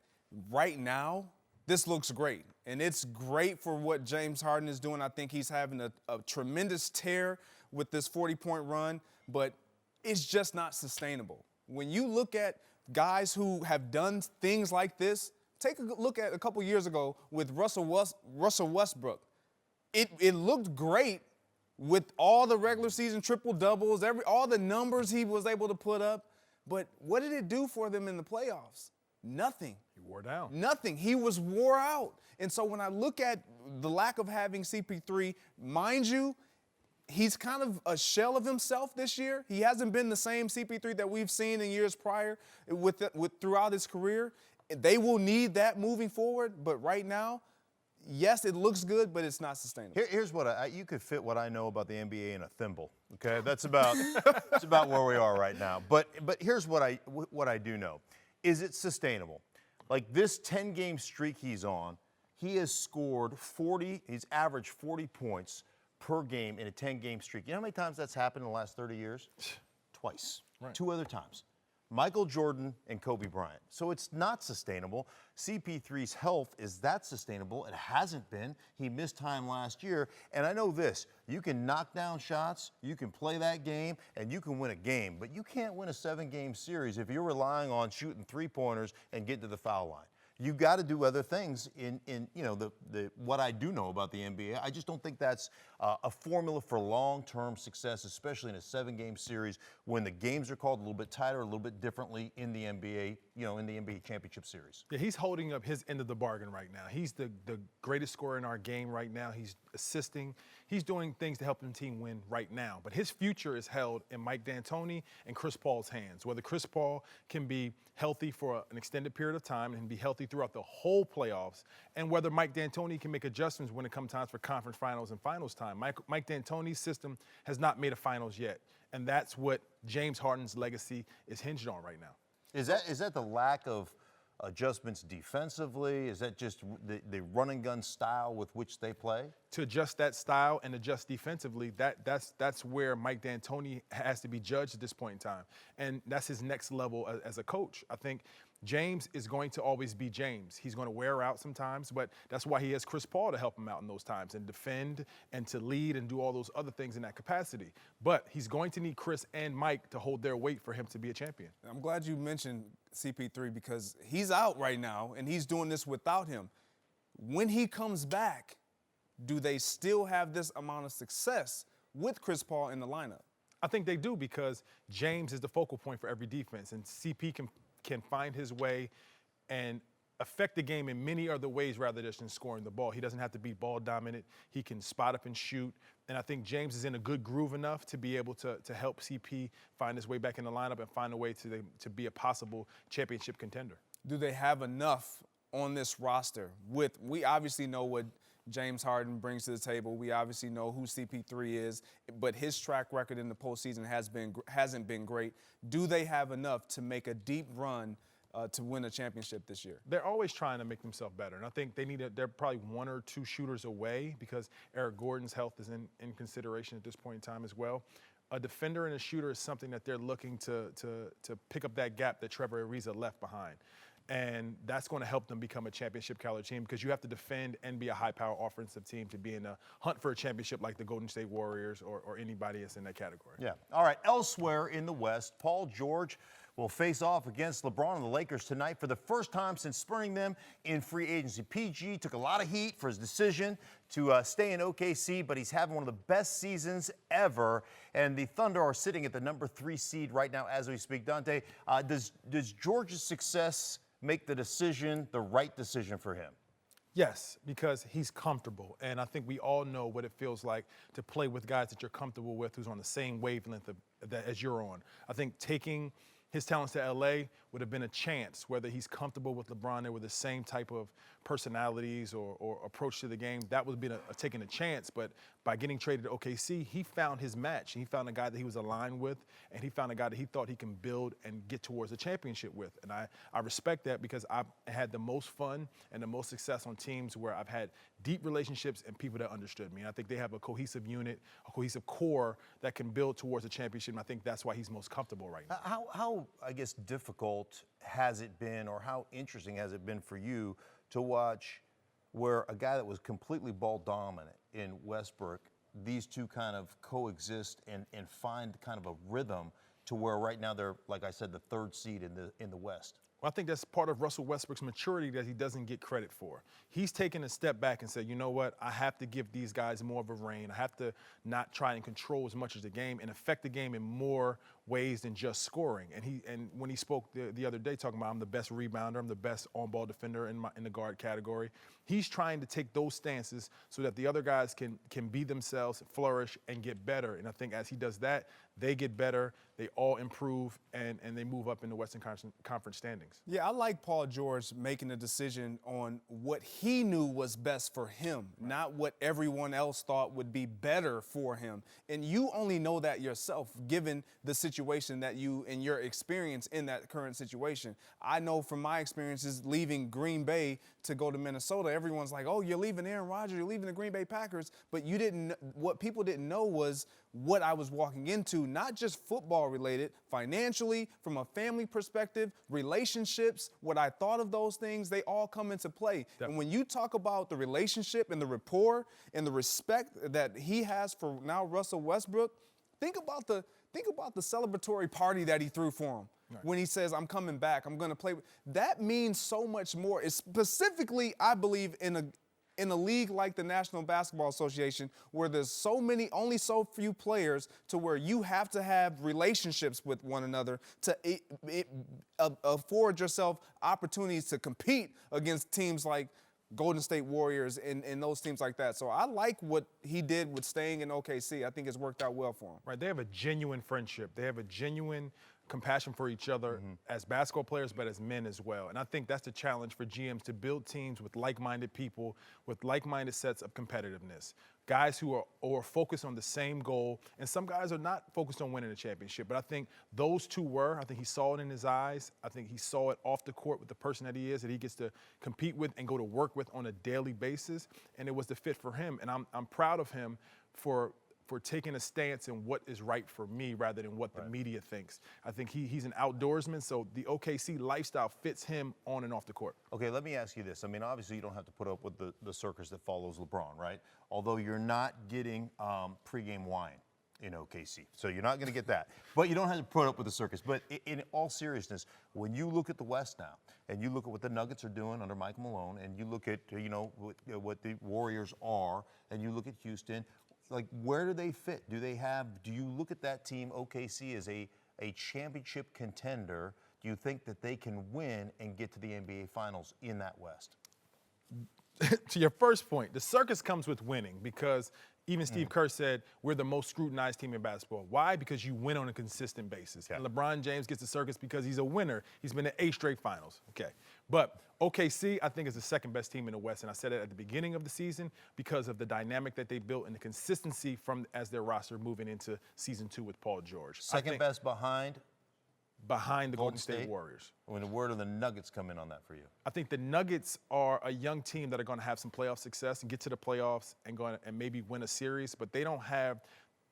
right now, this looks great. And it's great for what James Harden is doing. I think he's having a tremendous tear with this 40-point run, but it's just not sustainable. When you look at guys who have done things like this, take a look at a couple years ago with Russell Westbrook. It looked great with all the regular season triple-doubles, all the numbers he was able to put up. But what did it do for them in the playoffs? Nothing. He wore down. Nothing. He was wore out. And so when I look at the lack of having CP3, mind you, he's kind of a shell of himself this year. He hasn't been the same CP3 that we've seen in years prior throughout his career. They will need that moving forward. But right now, yes, it looks good, but it's not sustainable. Here's what you could fit what I know about the NBA in a thimble. Okay, that's about that's about where we are right now. But here's what I do know. Is it sustainable? Like this 10-game streak he's on, he has scored 40. He's averaged 40 points per game in a 10-game streak. You know how many times that's happened in the last 30 years? Twice. Right. 2 other times. Michael Jordan and Kobe Bryant. So it's not sustainable. CP3's health, is that sustainable? It hasn't been. He missed time last year. And I know this, you can knock down shots, you can play that game, and you can win a game. But you can't win a 7-game series if you're relying on shooting 3-pointers and getting to the foul line. You got to do other things in you know, what I do know about the NBA. I just don't think that's a formula for long-term success, especially in a 7-game series when the games are called a little bit tighter, a little bit differently in the NBA, you know, in the NBA championship series. Yeah, he's holding up his end of the bargain right now. He's the greatest scorer in our game right now. He's assisting. He's doing things to help the team win right now. But his future is held in Mike D'Antoni and Chris Paul's hands. Whether Chris Paul can be healthy for an extended period of time and be healthy throughout the whole playoffs, and whether Mike D'Antoni can make adjustments when it comes time for conference finals and finals time. Mike D'Antoni's system has not made a finals yet, and that's what James Harden's legacy is hinged on right now. Is that the lack of adjustments defensively? Is that just the run and gun style with which they play? To adjust that style and adjust defensively, that's where Mike D'Antoni has to be judged at this point in time. And that's his next level as a coach. I think James is going to always be James. He's going to wear out sometimes, but that's why he has Chris Paul to help him out in those times and defend and to lead and do all those other things in that capacity. But he's going to need Chris and Mike to hold their weight for him to be a champion. I'm glad you mentioned CP3 because he's out right now and he's doing this without him. When he comes back, do they still have this amount of success with Chris Paul in the lineup? I think they do because James is the focal point for every defense, and CP can find his way and affect the game in many other ways rather than scoring the ball. He doesn't have to be ball dominant. He can spot up and shoot. And I think James is in a good groove enough to be able to help CP find his way back in the lineup and find a way to be a possible championship contender. Do they have enough on this roster? We obviously know what James Harden brings to the table. We obviously know who CP3 is, but his track record in the postseason hasn't been great. Do they have enough to make a deep run to win a championship this year? They're always trying to make themselves better, and I think they're probably 1 or 2 shooters away because Eric Gordon's health is in consideration at this point in time as well. A defender and a shooter is something that they're looking to pick up that gap that Trevor Ariza left behind. And that's going to help them become a championship caliber team because you have to defend and be a high-power offensive team to be in a hunt for a championship like the Golden State Warriors or anybody that's in that category. Yeah. All right. Elsewhere in the West, Paul George will face off against LeBron and the Lakers tonight for the first time since spurning them in free agency. PG took a lot of heat for his decision to stay in OKC, but he's having one of the best seasons ever. And the Thunder are sitting at the number 3 seed right now as we speak. Dante, does George's success make the decision the right decision for him? Yes, because he's comfortable. And I think we all know what it feels like to play with guys that you're comfortable with, who's on the same wavelength as you're on. I think taking his talents to LA would have been a chance, whether he's comfortable with LeBron, they were the same type of personalities or approach to the game. That would have been taking a chance. But by getting traded to OKC, he found his match. He found a guy that he was aligned with, and he found a guy that he thought he can build and get towards a championship with. And I respect that because I've had the most fun and the most success on teams where I've had deep relationships and people that understood me. And I think they have a cohesive unit, a cohesive core that can build towards a championship. And I think that's why he's most comfortable right now. How I guess, difficult has it been, or how interesting has it been for you to watch where a guy that was completely ball dominant in Westbrook, these two kind of coexist and find kind of a rhythm to where right now they're, like I said, the third seed in the West? Well, I think that's part of Russell Westbrook's maturity that he doesn't get credit for. He's taken a step back and said, you know what, I have to give these guys more of a reign. I have to not try and control as much as the game and affect the game in more ways than just scoring. And when he spoke the other day talking about I'm the best rebounder, I'm the best on-ball defender in the guard category, he's trying to take those stances so that the other guys can be themselves, flourish, and get better. And I think as he does that, they get better, they all improve, and they move up in the Western Conference standings. Yeah, I like Paul George making a decision on what he knew was best for him, not what everyone else thought would be better for him. And you only know that yourself, given the situation that you and your experience in that current situation. I know from my experiences leaving Green Bay to go to Minnesota, everyone's like, oh, you're leaving Aaron Rodgers, you're leaving the Green Bay Packers. But what people didn't know was what I was walking into, not just football related, financially, from a family perspective, relationships, what I thought of those things, they all come into play. Definitely. And when you talk about the relationship and the rapport and the respect that he has for now Russell Westbrook, think about the celebratory party that he threw for him. Right. When he says, I'm coming back, I'm going to play. That means so much more. It's specifically, I believe, in a league like the National Basketball Association, where there's only so few players to where you have to have relationships with one another to afford yourself opportunities to compete against teams like Golden State Warriors and those teams like that. So I like what he did with staying in OKC. I think it's worked out well for him. Right, they have a genuine friendship. They have a genuine compassion for each other as basketball players, but as men as well. And I think that's the challenge for GMs, to build teams with like-minded people, with like-minded sets of competitiveness. Guys who are focused on the same goal, and some guys are not focused on winning a championship. But I think those two were. I think he saw it in his eyes. I think he saw it off the court with the person that he is, that he gets to compete with and go to work with on a daily basis. And it was the fit for him. And I'm proud of him for taking a stance in what is right for me rather than what the media thinks. I think he's an outdoorsman, so the OKC lifestyle fits him on and off the court. Okay, let me ask you this. I mean, obviously you don't have to put up with the circus that follows LeBron, right? Although you're not getting pregame wine in OKC, so you're not going to get that. But you don't have to put up with the circus. But in all seriousness, when you look at the West now, and you look at what the Nuggets are doing under Mike Malone, and you look at what the Warriors are, and you look at Houston, like, where do they fit? Do you look at that team, OKC, as a championship contender? Do you think that they can win and get to the NBA Finals in that West? To your first point, the circus comes with winning, because even Steve Kerr said we're the most scrutinized team in basketball. Why? Because you win on a consistent basis. Yeah. And LeBron James gets the circus because he's a winner. He's been to 8 straight finals. Okay. But OKC, I think, is the second best team in the West. And I said it at the beginning of the season because of the dynamic that they built and the consistency as their roster moving into season 2 with Paul George. Second best behind the Golden State Warriors. When where do the Nuggets come in on that for you? I think the Nuggets are a young team that are going to have some playoff success and get to the playoffs and maybe win a series, but they don't have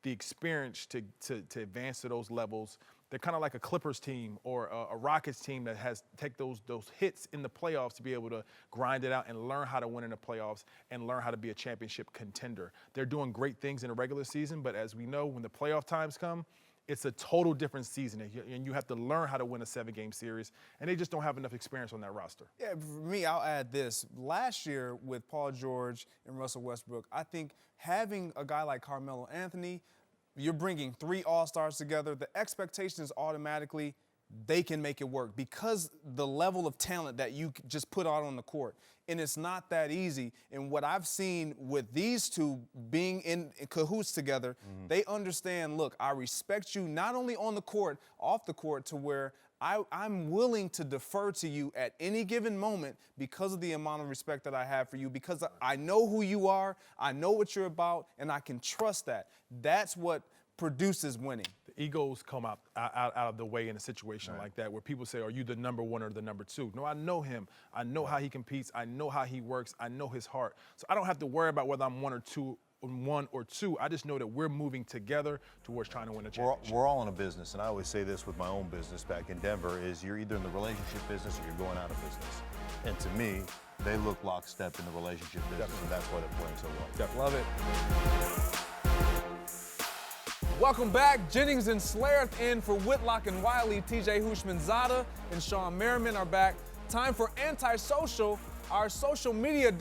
the experience to advance to those levels. They're kind of like a Clippers team or a Rockets team that has take those hits in the playoffs to be able to grind it out and learn how to win in the playoffs and learn how to be a championship contender. They're doing great things in the regular season, but as we know, when the playoff times come, it's a total different season, and you have to learn how to win a 7-game series, and they just don't have enough experience on that roster. Yeah, for me, I'll add this. Last year with Paul George and Russell Westbrook, I think having a guy like Carmelo Anthony, you're bringing 3 All-Stars together. The expectation is automatically they can make it work because the level of talent that you just put out on the court. And it's not that easy. And what I've seen with these two being in cahoots together, they understand, look, I respect you not only on the court, off the court, to where I'm willing to defer to you at any given moment because of the amount of respect that I have for you, because I know who you are, I know what you're about, and I can trust that. That's what produces winning. The egos come out of the way in a situation like that, where people say, are you the number one or the number two? No, I know him. I know how he competes. I know how he works. I know his heart. So I don't have to worry about whether I'm one or two. I just know that we're moving together towards trying to win a championship. We're all in a business, and I always say this with my own business back in Denver, is you're either in the relationship business or you're going out of business. And to me, they look lockstep in the relationship business, and that's why they're playing so well. Love it. Welcome back. Jennings and Slareth in for Whitlock and Wiley. TJ Hushmanzada and Sean Merriman are back. Time for Antisocial. Our social media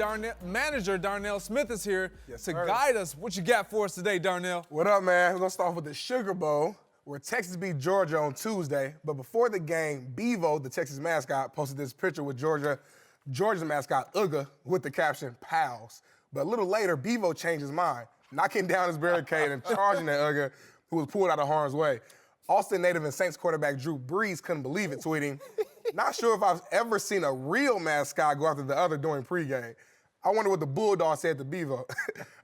manager, Darnell Smith, is here to guide us. What you got for us today, Darnell? What up, man? We're going to start off with the Sugar Bowl, where Texas beat Georgia on Tuesday. But before the game, Bevo, the Texas mascot, posted this picture with Georgia's mascot, Uga, with the caption, "Pals." But a little later, Bevo changed his mind, knocking down his barricade and charging at Uga, who was pulled out of harm's way. Austin native and Saints quarterback Drew Brees couldn't believe it, tweeting, "Not sure if I've ever seen a real mascot go after the other during pregame. I wonder what the Bulldog said to Bevo."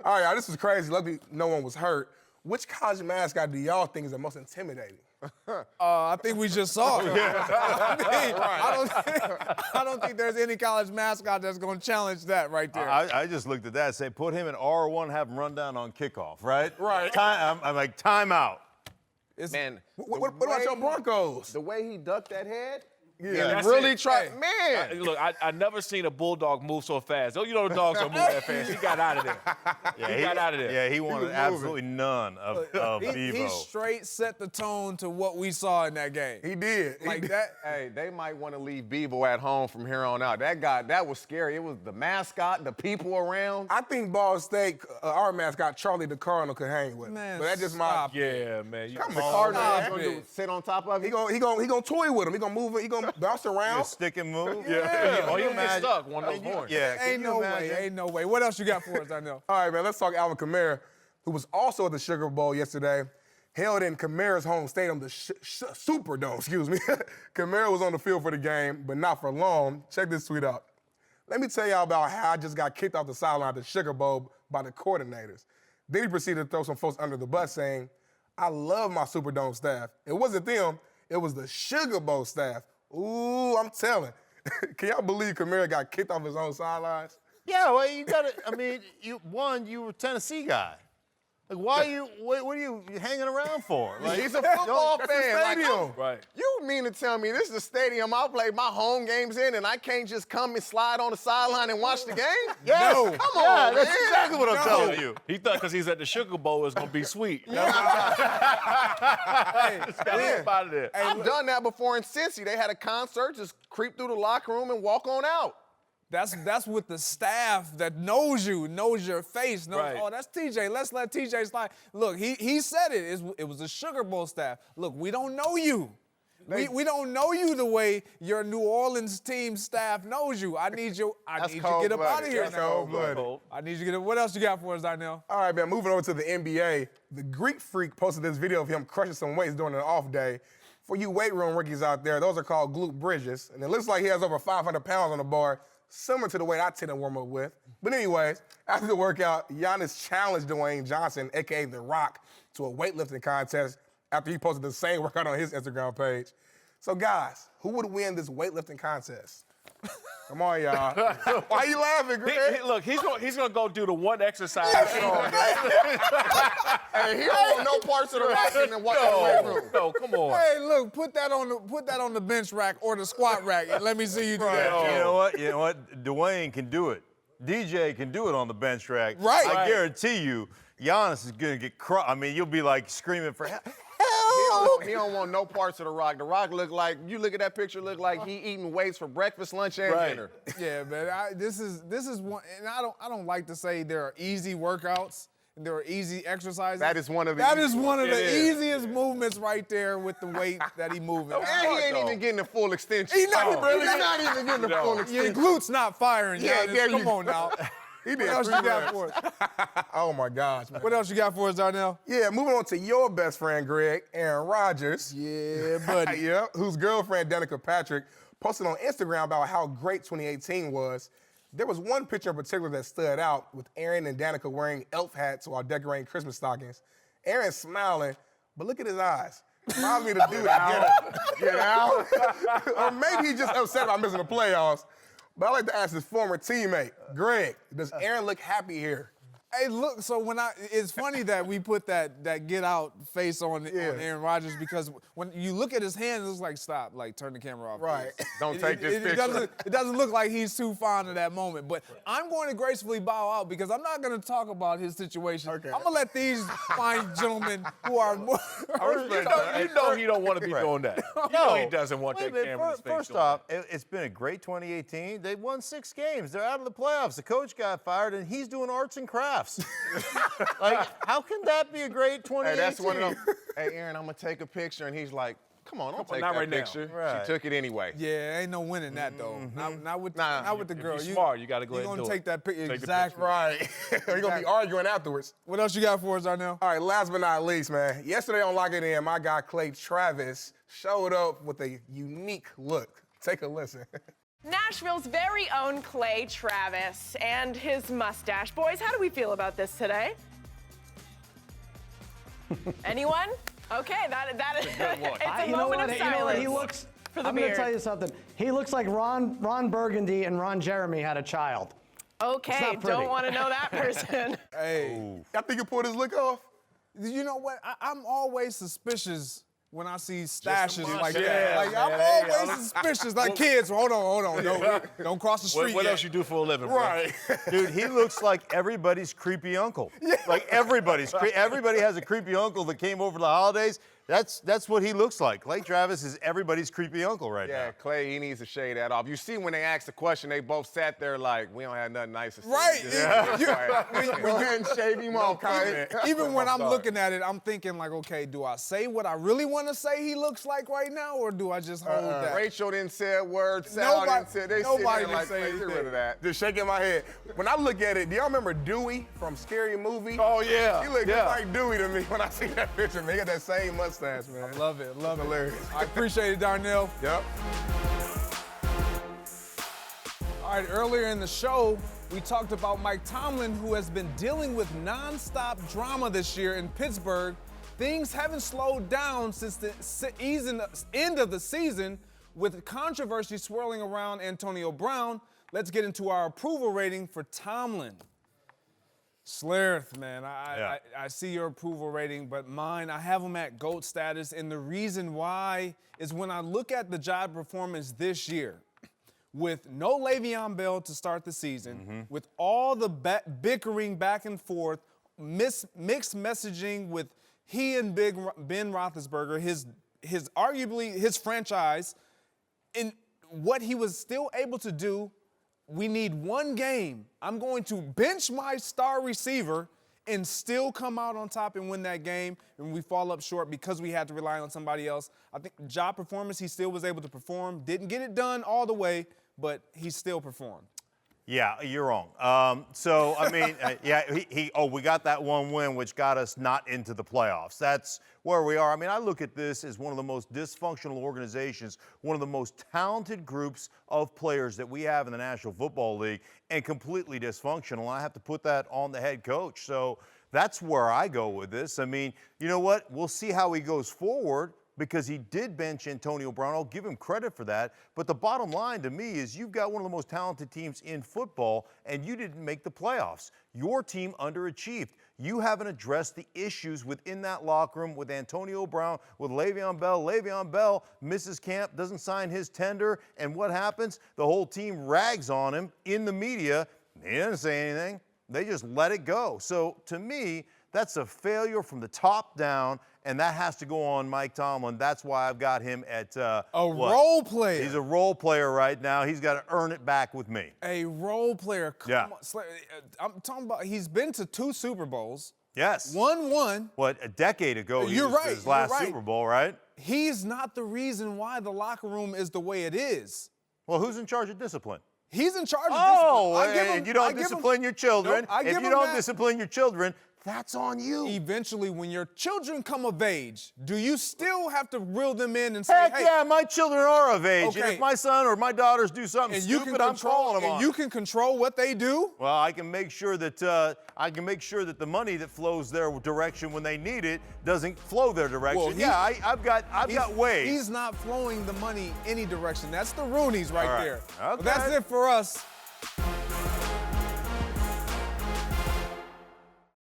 All right, y'all, this is crazy. Luckily, no one was hurt. Which college mascot do y'all think is the most intimidating? I think we just saw it. I don't think there's any college mascot that's going to challenge that right there. I just looked at that and say, put him in R1, have him run down on kickoff, right? Right. I'm like, timeout. Man, What about your Broncos? the way he ducked that head, Yeah. and really tried, I- man. look, I never seen a bulldog move so fast. Oh, you know the dogs don't move that fast. He got out of there. Yeah, he got out of there. Yeah, he wanted absolutely none of he Bevo. straight set the tone to what we saw in that game. He did. Like that. Hey, they might want to leave Bevo at home from here on out. That was scary. It was the mascot, the people around. I think Ball State, our mascot, Charlie the Cardinal, could hang with him. Man, But that's just stop my... Yeah, man. Come The on, Cardinal man. is gonna do, sit on top of He it. gonna toy with him. He gonna move it. He gonna bounce around. Stick and move. Yeah. Oh, Can you you get imagine? stuck one of those horns. Yeah, can Ain't you no imagine? way. Ain't no way. What else you got for us, Darnell? All right, man, let's talk Alvin Kamara, who was also at the Sugar Bowl yesterday, held in Kamara's home stadium, the Superdome, excuse me. Kamara was on the field for the game, but not for long. Check this tweet out. "Let me tell y'all about how I just got kicked off the sideline at the Sugar Bowl by the coordinators." Then he proceeded to throw some folks under the bus, saying, "I love my Superdome staff. It wasn't them, it was the Sugar Bowl staff. Ooh, I'm telling." Can y'all believe Kamara got kicked off his own sidelines? Yeah, well, you got to, I mean, you were a Tennessee guy. Like, what are you hanging around for? Like, He's a football That's the fan. Like, stadium. Right. you mean to tell me this is the stadium I play my home games in, and I can't just come and slide on the sideline and watch the game? yes, Come on, yeah, that's man. exactly what I'm telling you. He thought because he's at the Sugar Bowl, it's going to be sweet. Hey, Got him out of there. I've done that before in Cincy. They had a concert, just creep through the locker room and walk on out. That's with the staff that knows you, knows your face, knows, Right. oh, that's TJ. Let's let TJ slide. Look, he said it. It was the Sugar Bowl staff. Look, we don't know you. We don't know you the way your New Orleans team staff knows you. I need you to get up out of here. That's now. cold-blooded. I need you to get up. What else you got for us, Darnell? All right, man, moving over to the NBA. The Greek Freak posted this video of him crushing some weights during an off day. For you weight room rookies out there, those are called glute bridges. And it looks like he has over 500 pounds on the bar, similar to the weight I tend to warm up with. But anyways, after the workout, Giannis challenged Dwayne Johnson, a.k.a. The Rock, to a weightlifting contest after he posted the same workout on his Instagram page. So, guys, who would win this weightlifting contest? Come on, y'all. Why you laughing, Greg? Look, he's gonna go do the one exercise. Hey, he don't want no parts of the rock in the weight room. No, come on. Hey, look, put that on the bench rack or the squat rack and let me see you do that. You know what? Dwayne can do it. DJ can do it on the bench rack. Right. I guarantee you, Giannis is going to get crushed. I mean, you'll be like screaming for help. He don't want no parts of the rock. The rock look like, you look at that picture, look like he eating weights for breakfast, lunch, and dinner. Yeah, man. This is one, and I don't like to say there are easy workouts. there are easy exercises. That is one of the That easy is one of ones. the It is. easiest movements right there with the weight that he moving. And he ain't even getting the full extension. He's not, He's not even getting the full Your extension. glutes not firing. Yeah, Giannis. there you Come on now. He did What else 3 you got reps. for us? Oh my gosh, man. What else you got for us, Darnell? Yeah, moving on to your best friend, Greg, Aaron Rodgers. Yeah, buddy. Yeah, whose girlfriend, Danica Patrick, posted on Instagram about how great 2018 was. There was one picture in particular that stood out with Aaron and Danica wearing elf hats while decorating Christmas stockings. Aaron smiling, but look at his eyes. Reminds me of the dude at Get Out. Or maybe he's just upset about missing the playoffs. But I'd like to ask his former teammate, Greg, does Aaron look happy here? Hey, look, so it's funny that we put that get out face on Aaron Rodgers, because when you look at his hand, it looks like, stop, like turn the camera off. Right. please. Don't take this picture. It doesn't look like he's too fond of that moment. But I'm going to gracefully bow out because I'm not going to talk about his situation. Okay. I'm going to let these fine gentlemen who are more. You know he don't want to be doing that. You know he doesn't want that camera in his face. First doing off, it's been a great 2018. They won 6 games. They're out of the playoffs. The coach got fired, and he's doing arts and crafts. Like, how can that be a great 2018? Hey, that's one of them. Hey, Aaron, I'm gonna take a picture, and he's like, "Come on, don't take not that right now." picture." Right. She took it anyway. Yeah, ain't no winning that though. Not with the If girl. you're smart, you gotta go You ahead and gonna do take it. that picture Take the exactly. Right. We're going to be arguing afterwards. What else you got for us, Darnell? All right, last but not least, man. Yesterday on Lock It In, my guy Clay Travis showed up with a unique look. Take a listen. Nashville's very own Clay Travis and his mustache. Boys, how do we feel about this today? Anyone? Okay, that is it's a moment of silence. He looks. for the I'm going to beard. tell you something. He looks like Ron Burgundy and Ron Jeremy had a child. Okay, not pretty. don't want to know that person. Hey, I think you pulled his look off. you know what? I'm always suspicious when I see stashes mustache. like that. Yeah, Like, man. I'm always suspicious. Like, kids, hold on. Don't cross the street What yet. else you do for a living, bro? Right. Dude, he looks like everybody's creepy uncle. Like everybody has a creepy uncle that came over the holidays. That's what he looks like. Clay Travis is everybody's creepy uncle right Yeah, now. Clay, he needs to shade that off. You see when they asked the question, they both sat there like, we don't have nothing nice to say. Right. Go ahead and shave him off, Clay. Even when I'm looking at it, I'm thinking like, okay, do I say what I really want to say he looks like right now, or do I just hold that? Rachel didn't say a word. Sal didn't say. They sit nobody there like, didn't say "Get rid anything." of that. Just shaking my head. When I look at it, do y'all remember Dewey from Scary Movie? Oh, yeah. He looked Yeah. just like Dewey to me when I see that picture, man. He got that same mustache, man. Love it. Hilarious. I appreciate it, Darnell. Yep. All right, earlier in the show, we talked about Mike Tomlin, who has been dealing with nonstop drama this year in Pittsburgh. Things haven't slowed down since the end of the season, with controversy swirling around Antonio Brown. Let's get into our approval rating for Tomlin. Slareth, man, I see your approval rating, but mine, I have him at GOAT status, and the reason why is when I look at the job performance this year, with no Le'Veon Bell to start the season, with all the bickering back and forth, mixed messaging with he and Ben Roethlisberger, his arguably his franchise, and what he was still able to do. We need one game. I'm going to bench my star receiver and still come out on top and win that game, and we fall up short because we had to rely on somebody else. I think job performance, he still was able to perform. Didn't get it done all the way, but he still performed. Yeah, you're wrong. So, I mean, we got that one win, which got us not into the playoffs. That's where we are. I mean, I look at this as one of the most dysfunctional organizations, one of the most talented groups of players that we have in the National Football League, and completely dysfunctional. I have to put that on the head coach. So that's where I go with this. I mean, you know what? We'll see how he goes forward, because he did bench Antonio Brown. I'll give him credit for that. But the bottom line to me is you've got one of the most talented teams in football, and you didn't make the playoffs. Your team underachieved. You haven't addressed the issues within that locker room with Antonio Brown, with Le'Veon Bell. Le'Veon Bell misses camp, doesn't sign his tender, and what happens? The whole team rags on him in the media. He didn't say anything. They just let it go. So to me, that's a failure from the top down, and that has to go on Mike Tomlin. That's why I've got him at Role player. He's a role player right now. He's got to earn it back with me. A role player. Come Yeah. on. I'm talking about he's been to 2 Super Bowls, Yes. 1-1. What, a decade ago, he You're was right. his last You're right. Super Bowl, right? He's not the reason why the locker room is the way it is. Well, who's in charge of discipline? He's in charge of Oh, discipline. and you don't discipline your children. Nope, I give if you him don't that. discipline your children, that's on you. Eventually, when your children come of age, do you still have to reel them in and say, Heck hey, yeah, my children are of age. And Okay. if my son or my daughters do something and you stupid, can I'm control, calling them on. and you can control what they do? Well, I can make sure that the money that flows their direction when they need it doesn't flow their direction. Well, I've got ways. He's not flowing the money any direction. That's the Roonies right All right. there. Okay. But that's it for us.